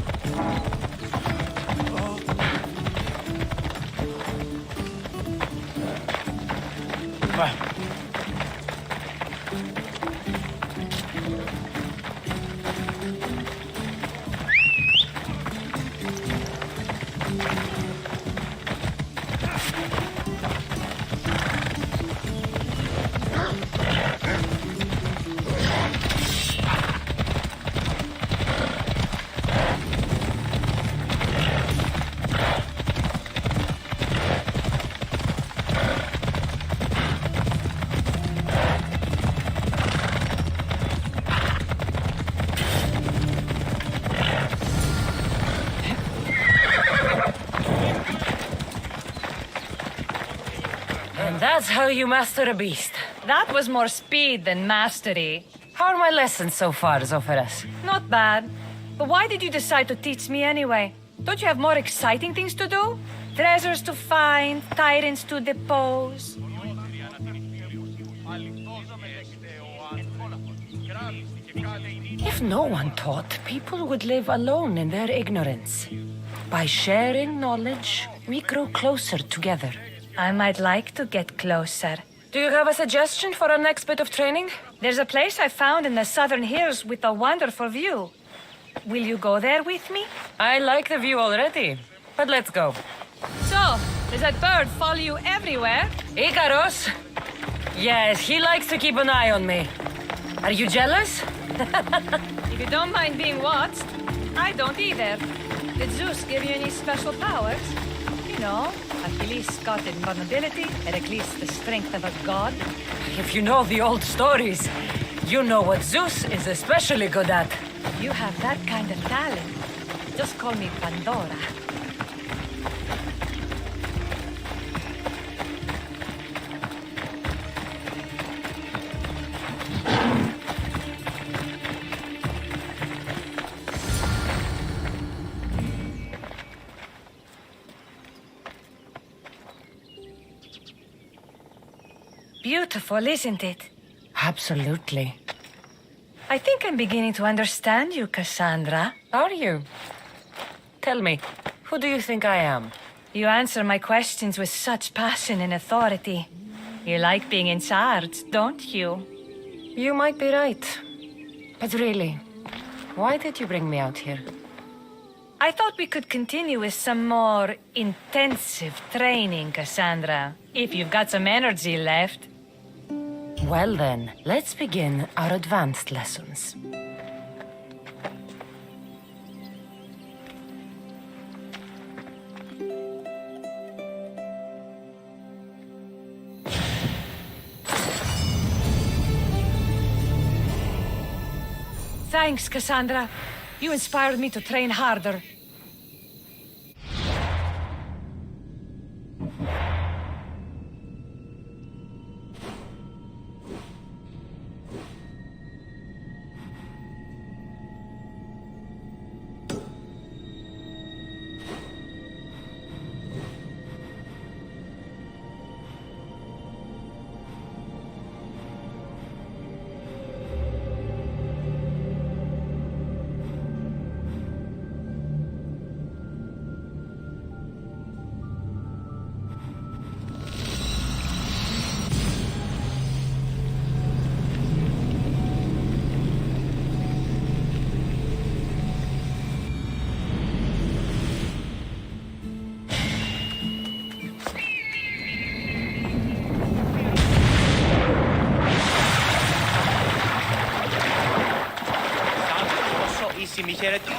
That's how you master a beast. That was more speed than mastery. How are my lessons so far, Zoferas? Not bad. But why did you decide to teach me anyway? Don't you have more exciting things to do? Treasures to find, tyrants to depose. If no one taught, people would live alone in their ignorance. By sharing knowledge, we grow closer together. I might like to get closer. Do you have a suggestion for our next bit of training? There's a place I found in the southern hills with a wonderful view. Will you go there with me? I like the view already, but let's go. So, does that bird follow you everywhere? Ikaros? Yes, he likes to keep an eye on me. Are you jealous? If you don't mind being watched, I don't either. Did Zeus give you any special powers? You know, Achilles got invulnerability, Heracles the strength of a god. If you know the old stories, you know what Zeus is especially good at. You have that kind of talent. Just call me Pandora. Beautiful, isn't it? Absolutely. I think I'm beginning to understand you, Cassandra. Are you? Tell me, who do you think I am? You answer my questions with such passion and authority. You like being in charge, don't you? You might be right. But really, why did you bring me out here? I thought we could continue with some more intensive training, Cassandra. If you've got some energy left. Well then, let's begin our advanced lessons. Thanks, Cassandra. You inspired me to train harder. Ήσιμη χαιρετή.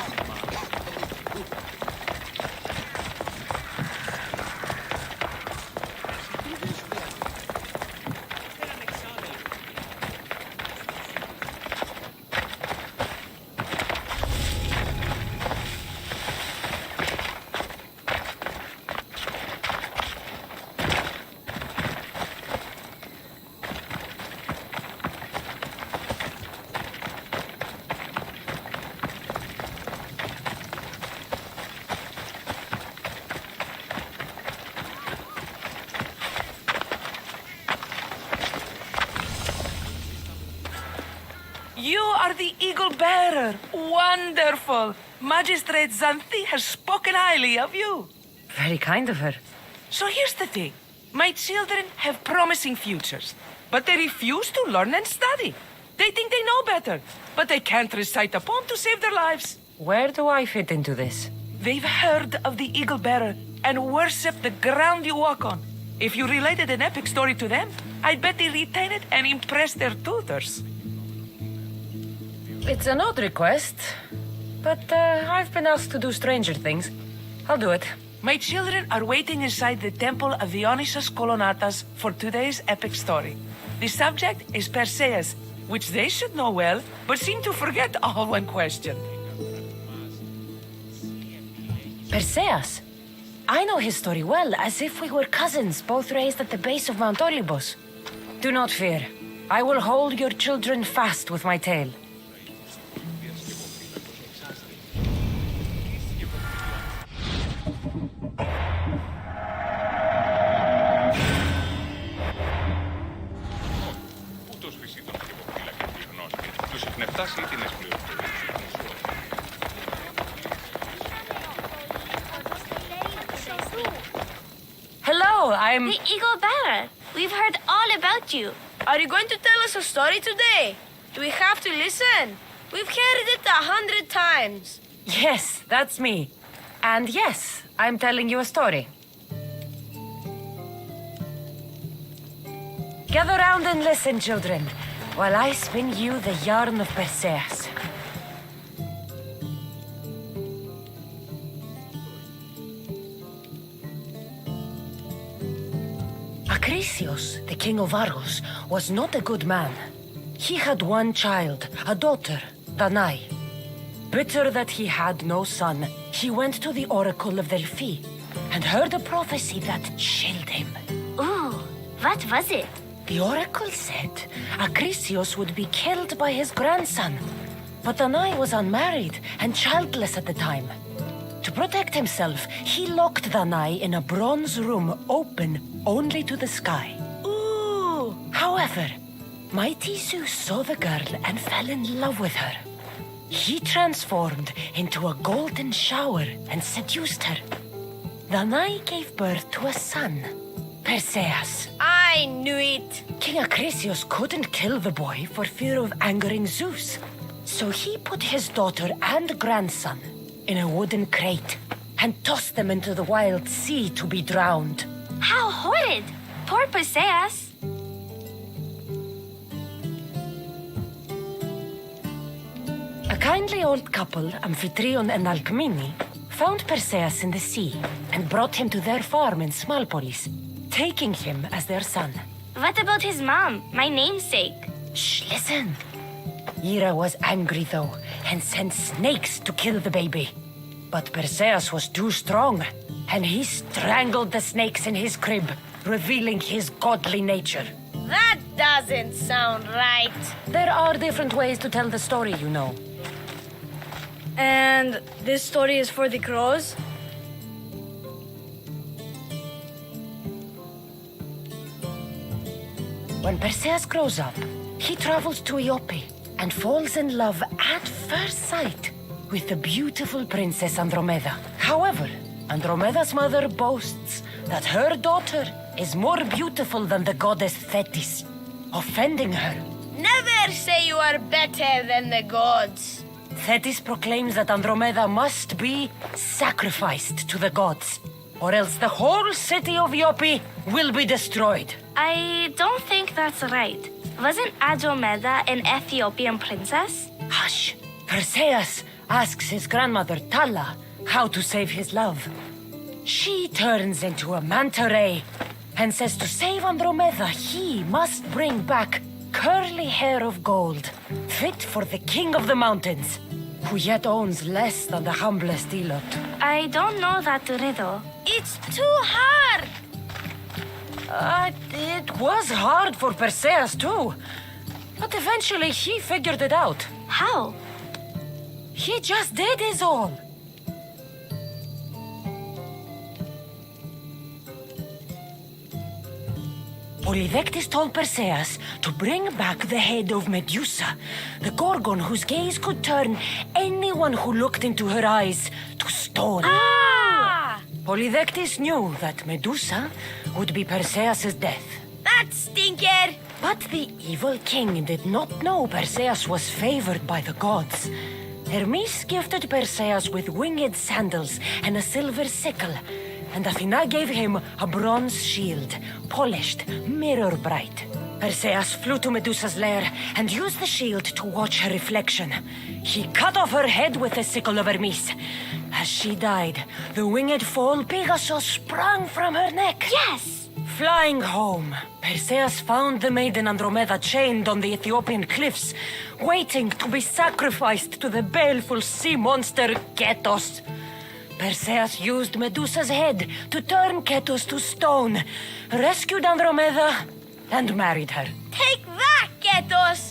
Wonderful! Magistrate Xanthi has spoken highly of you. Very kind of her. So here's the thing. My children have promising futures, but they refuse to learn and study. They think they know better, but they can't recite a poem to save their lives. Where do I fit into this? They've heard of the Eagle Bearer and worship the ground you walk on. If you related an epic story to them, I bet they retain it and impress their tutors. It's an odd request, but I've been asked to do stranger things. I'll do it. My children are waiting inside the Temple of Dionysus Kolonatas for today's epic story. The subject is Perseus, which they should know well, but seem to forget all when questioned. Perseus? I know his story well, as if we were cousins, both raised at the base of Mount Olympus. Do not fear. I will hold your children fast with my tail. Ούτως φυσίτων και υποφύλακες τη γνώση, τους εχνεπτάς ήτινες πληροφορίες του γνωσού. Hello, I'm... The Eagle Bearer. We've heard all about you. Are you going to tell us a story today? Do we have to listen? We've heard it 100 times. Yes, that's me. And yes, I'm telling you a story. Gather round and listen, children, while I spin you the yarn of Perseus. Acrisius, the king of Argos, was not a good man. He had one child, a daughter, Danae. Bitter that he had no son, he went to the oracle of Delphi and heard a prophecy that chilled him. Ooh, what was it? The oracle said Acrisius would be killed by his grandson. But Danae was unmarried and childless at the time. To protect himself, he locked Danae in a bronze room open only to the sky. Ooh! However, mighty Zeus saw the girl and fell in love with her. He transformed into a golden shower and seduced her. Danae gave birth to a son, Perseus. I knew it! King Acrisius couldn't kill the boy for fear of angering Zeus. So he put his daughter and grandson in a wooden crate and tossed them into the wild sea to be drowned. How horrid! Poor Perseus! A kindly old couple, Amphitryon and Alcmene, found Perseus in the sea and brought him to their farm in Smalpolis, taking him as their son. What about his mom, my namesake? Shh, listen. Hera was angry though and sent snakes to kill the baby. But Perseus was too strong, and he strangled the snakes in his crib, revealing his godly nature. That doesn't sound right. There are different ways to tell the story, you know. And this story is for the crows? When Perseus grows up, he travels to Iope and falls in love at first sight with the beautiful princess Andromeda. However, Andromeda's mother boasts that her daughter is more beautiful than the goddess Thetis, offending her. Never say you are better than the gods. Thetis proclaims that Andromeda must be sacrificed to the gods, or else the whole city of Iope will be destroyed. I don't think that's right. Wasn't Andromeda an Ethiopian princess? Hush! Perseus asks his grandmother Tala how to save his love. She turns into a manta ray and says to save Andromeda, he must bring back curly hair of gold, fit for the king of the mountains, who yet owns less than the humblest elot. I don't know that riddle. It's too hard! It was hard for Perseus too, but eventually he figured it out. How? He just did his all. Polydectes told Perseus to bring back the head of Medusa, the Gorgon whose gaze could turn anyone who looked into her eyes to stone. Ah! Polydectes knew that Medusa would be Perseus' death. That stinker! But the evil king did not know Perseus was favored by the gods. Hermes gifted Perseus with winged sandals and a silver sickle, and Athena gave him a bronze shield, polished, mirror bright. Perseus flew to Medusa's lair and used the shield to watch her reflection. He cut off her head with the sickle of Hermes. As she died, the winged foal Pegasus sprang from her neck. Yes! Flying home, Perseus found the maiden Andromeda chained on the Ethiopian cliffs, waiting to be sacrificed to the baleful sea monster Ketos. Perseus used Medusa's head to turn Ketos to stone, rescued Andromeda, and married her. Take that, Ketos!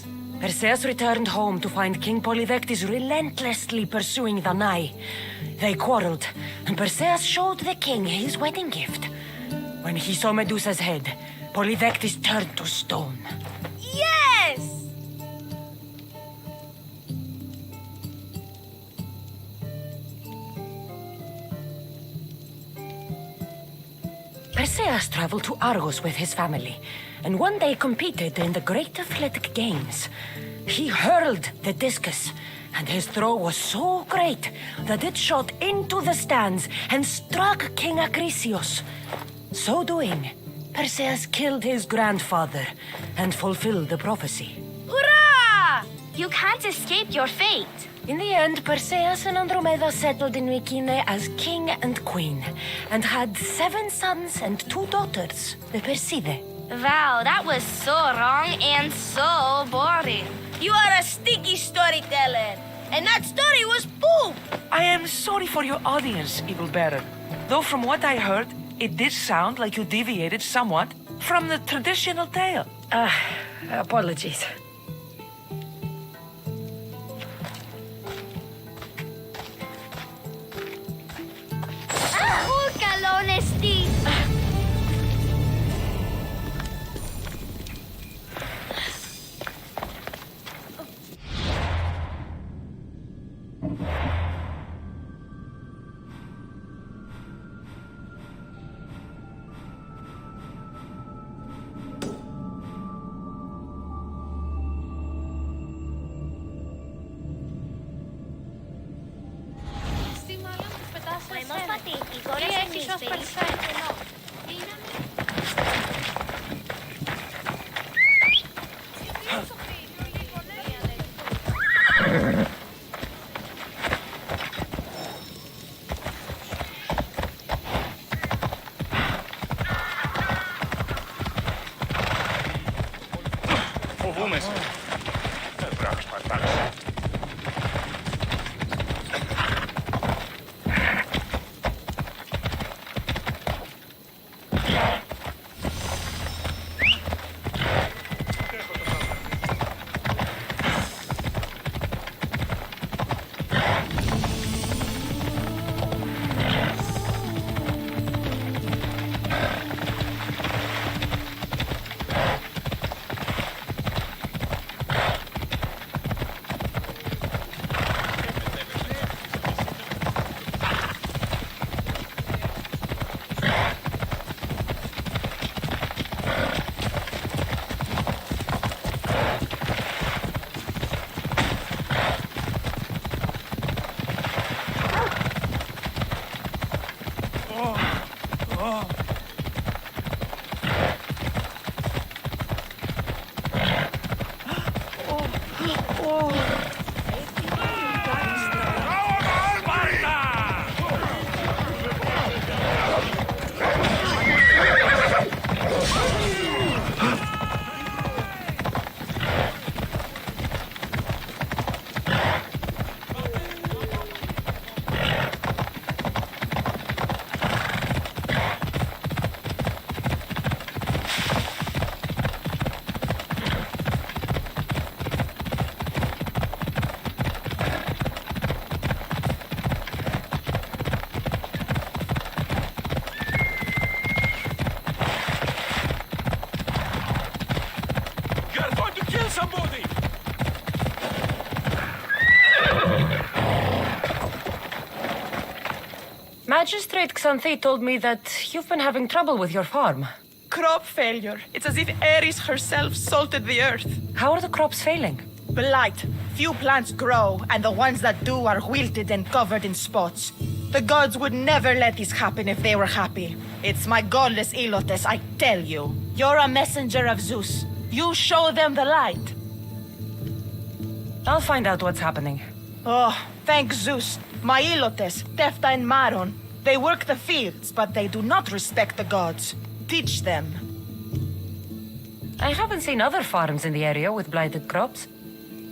Perseus returned home to find King Polydectes relentlessly pursuing the Nai. They quarreled, and Perseus showed the king his wedding gift. When he saw Medusa's head, Polydectes turned to stone. Yes! Perseus traveled to Argos with his family, and one day competed in the Great Athletic Games. He hurled the discus, and his throw was so great that it shot into the stands and struck King Acrisius. So doing, Perseus killed his grandfather and fulfilled the prophecy. Hurrah! You can't escape your fate. In the end, Perseus and Andromeda settled in Mycenae as king and queen, and had 7 sons and 2 daughters, the Perseidae. Wow, that was so wrong and so boring. You are a stinky storyteller, and that story was poop! I am sorry for your audience, Evil Bearer. Though from what I heard, it did sound like you deviated somewhat from the traditional tale. Apologies. Full honesty! Podemos batir y goles en mis felices. Φοβούμαι σε. Δεν πρέπει να σπατάξω. Magistrate Xanthi told me that you've been having trouble with your farm. Crop failure. It's as if Ares herself salted the earth. How are the crops failing? Blight. Few plants grow, and the ones that do are wilted and covered in spots. The gods would never let this happen if they were happy. It's my godless Ilotes, I tell you. You're a messenger of Zeus. You show them the light. I'll find out what's happening. Oh, thank Zeus. My Ilotes, Tefta and Maron, they work the fields, but they do not respect the gods. Teach them. I haven't seen other farms in the area with blighted crops.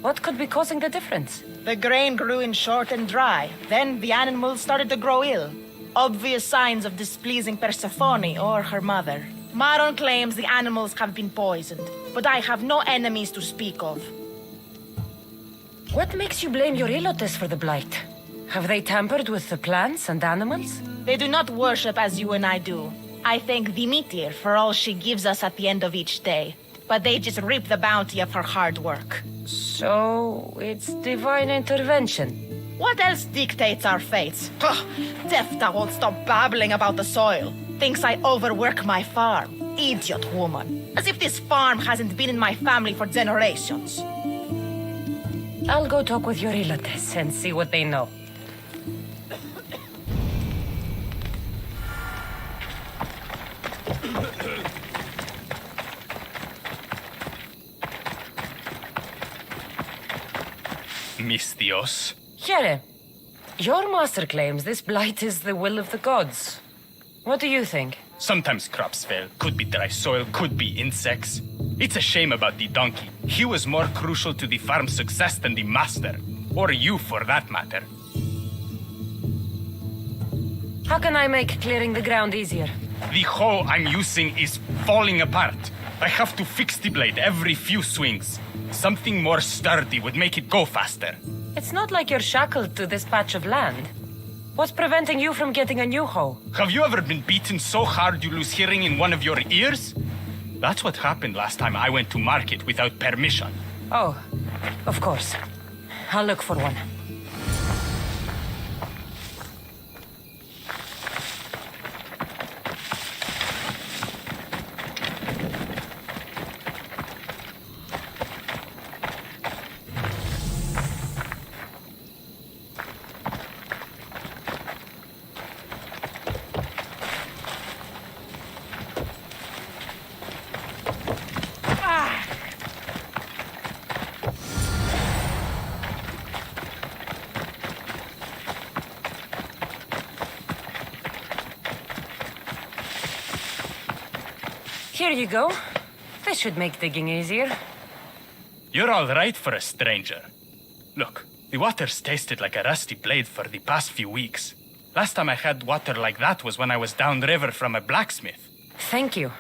What could be causing the difference? The grain grew in short and dry. Then the animals started to grow ill. Obvious signs of displeasing Persephone or her mother. Maron claims the animals have been poisoned, but I have no enemies to speak of. What makes you blame your Ilotes for the blight? Have they tampered with the plants and animals? They do not worship as you and I do. I thank Demeter for all she gives us at the end of each day, but they just reap the bounty of her hard work. So, it's divine intervention. What else dictates our fates? Ugh, Tefta won't stop babbling about the soil. Thinks I overwork my farm. Idiot woman. As if this farm hasn't been in my family for generations. I'll go talk with your Ilotes and see what they know. Misthios. Here, your master claims this blight is the will of the gods. What do you think? Sometimes crops fail. Could be dry soil, could be insects. It's a shame about the donkey. He was more crucial to the farm's success than the master. Or you, for that matter. How can I make clearing the ground easier? The hoe I'm using is falling apart. I have to fix the blade every few swings. Something more sturdy would make it go faster. It's not like you're shackled to this patch of land. What's preventing you from getting a new hoe? Have you ever been beaten so hard you lose hearing in one of your ears? That's what happened last time I went to market without permission. Oh, of course. I'll look for one. Here you go. This should make digging easier. You're all right for a stranger. Look, the water's tasted like a rusty blade for the past few weeks. Last time I had water like that was when I was downriver from a blacksmith. Thank you.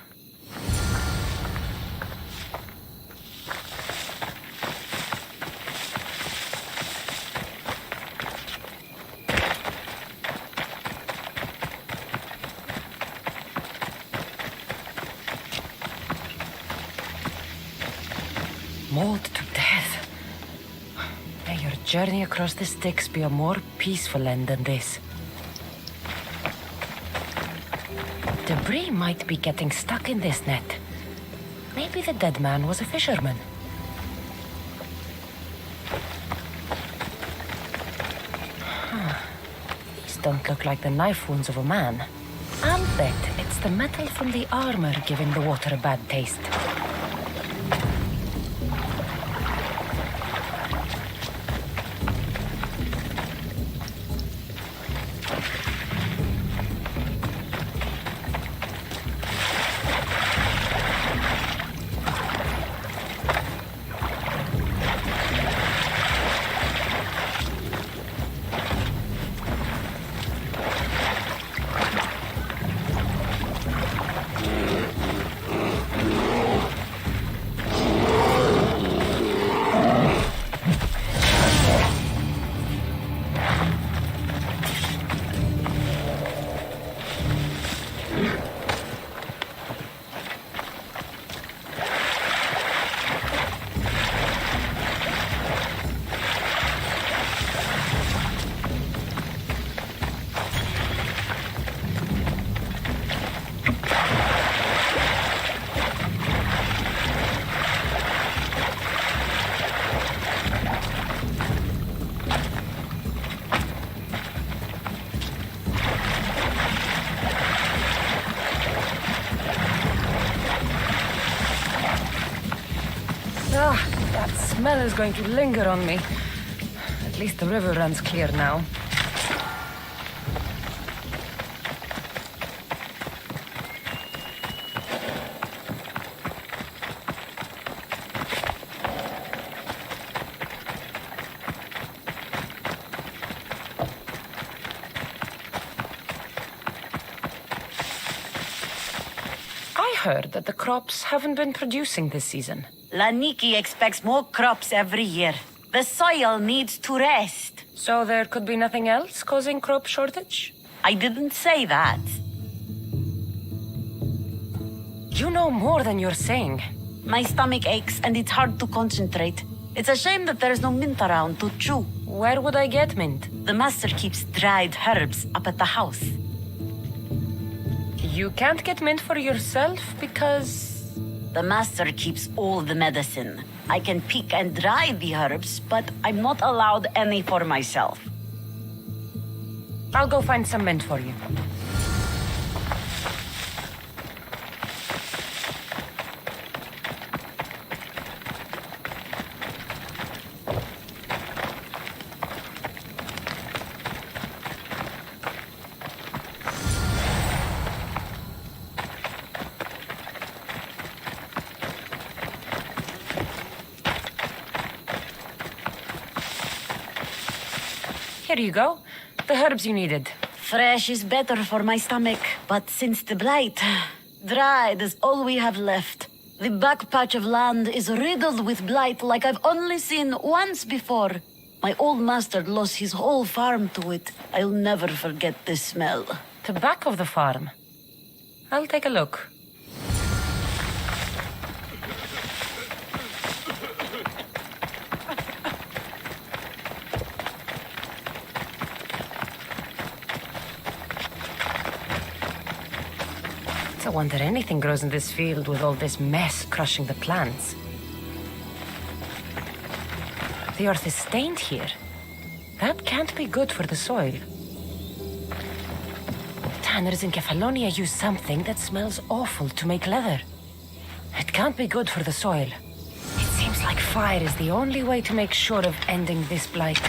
Mauled to death. May your journey across the Styx be a more peaceful end than this. Debris might be getting stuck in this net. Maybe the dead man was a fisherman. These don't look like the knife wounds of a man. I'll bet it's the metal from the armor giving the water a bad taste. smell is going to linger on me. At least the river runs clear now. I heard that the crops haven't been producing this season. Laniki expects more crops every year. The soil needs to rest. So there could be nothing else causing crop shortage? I didn't say that. You know more than you're saying. My stomach aches and it's hard to concentrate. It's a shame that there's no mint around to chew. Where would I get mint? The master keeps dried herbs up at the house. You can't get mint for yourself because... The master keeps all the medicine. I can pick and dry the herbs, but I'm not allowed any for myself. I'll go find some mint for you. Here you go. The herbs you needed. Fresh is better for my stomach, but since the blight, dried is all we have left. The back patch of land is riddled with blight like I've only seen once before. My old master lost his whole farm to it. I'll never forget this smell. The back of the farm? I'll take a look. It's a wonder anything grows in this field with all this mess crushing the plants. The earth is stained here. That can't be good for the soil. Tanners in Kefalonia use something that smells awful to make leather. It can't be good for the soil. It seems like fire is the only way to make sure of ending this blight.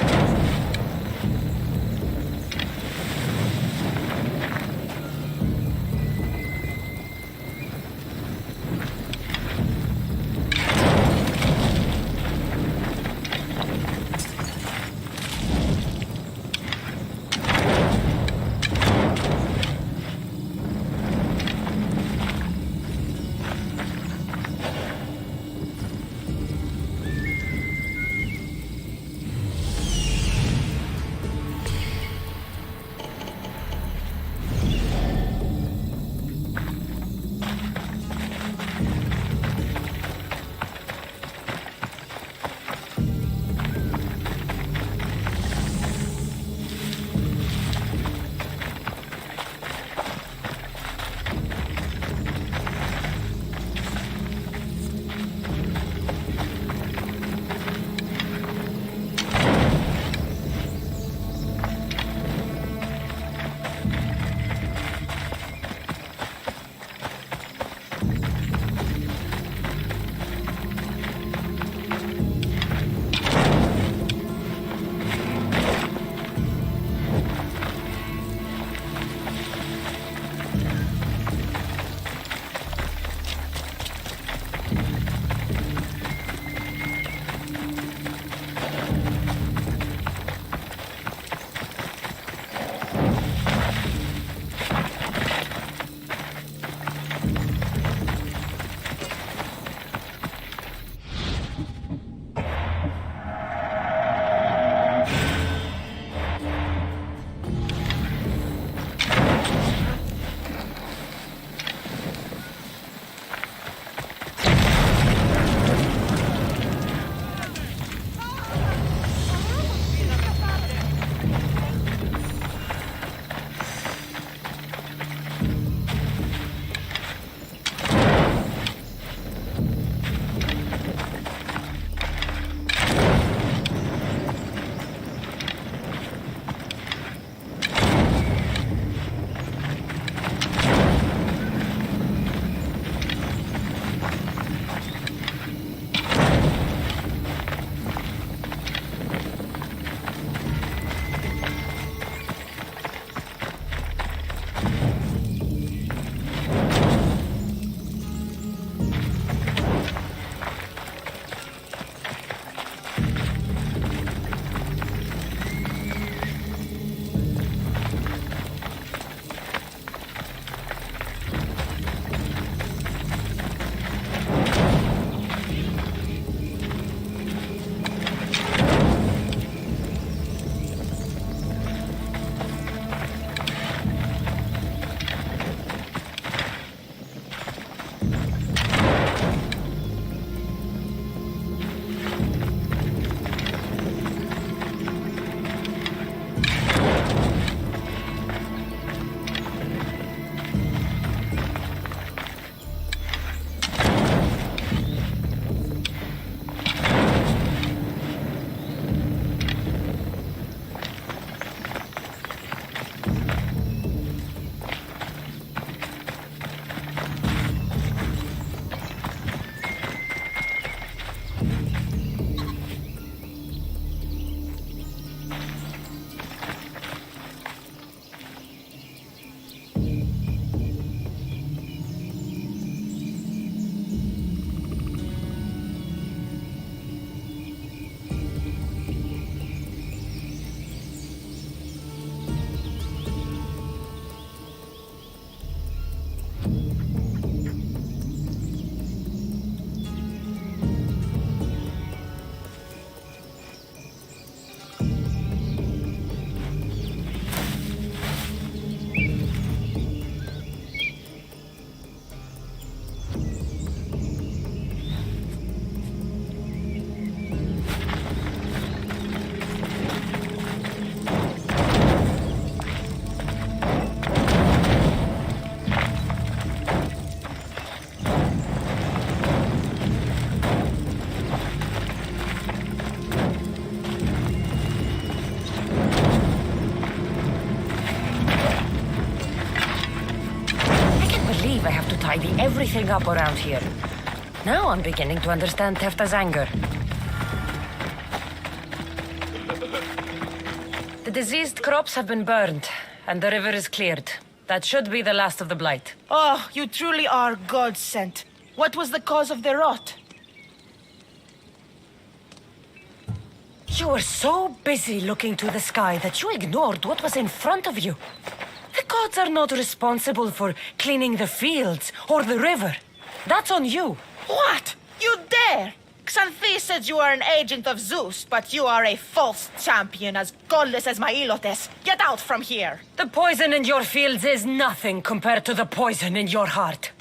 believe I have to tidy everything up around here. Now I'm beginning to understand Tefta's anger. The diseased crops have been burned, and the river is cleared. That should be the last of the blight. Oh, you truly are God-sent. What was the cause of the rot? You were so busy looking to the sky that you ignored what was in front of you. The gods are not responsible for cleaning the fields or the river. That's on you. What? You dare? Xanthi said you are an agent of Zeus, but you are a false champion as godless as my Ilotes. Get out from here! The poison in your fields is nothing compared to the poison in your heart.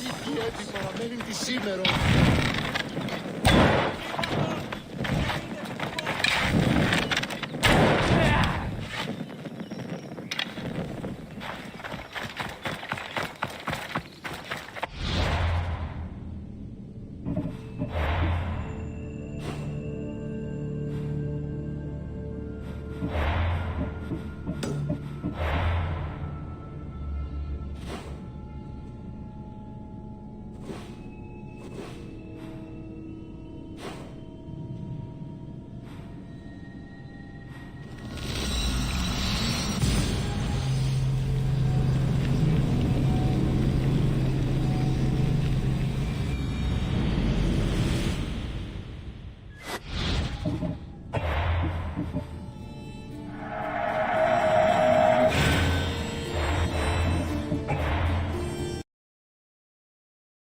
Η διέτη παραμένει τη σήμερα.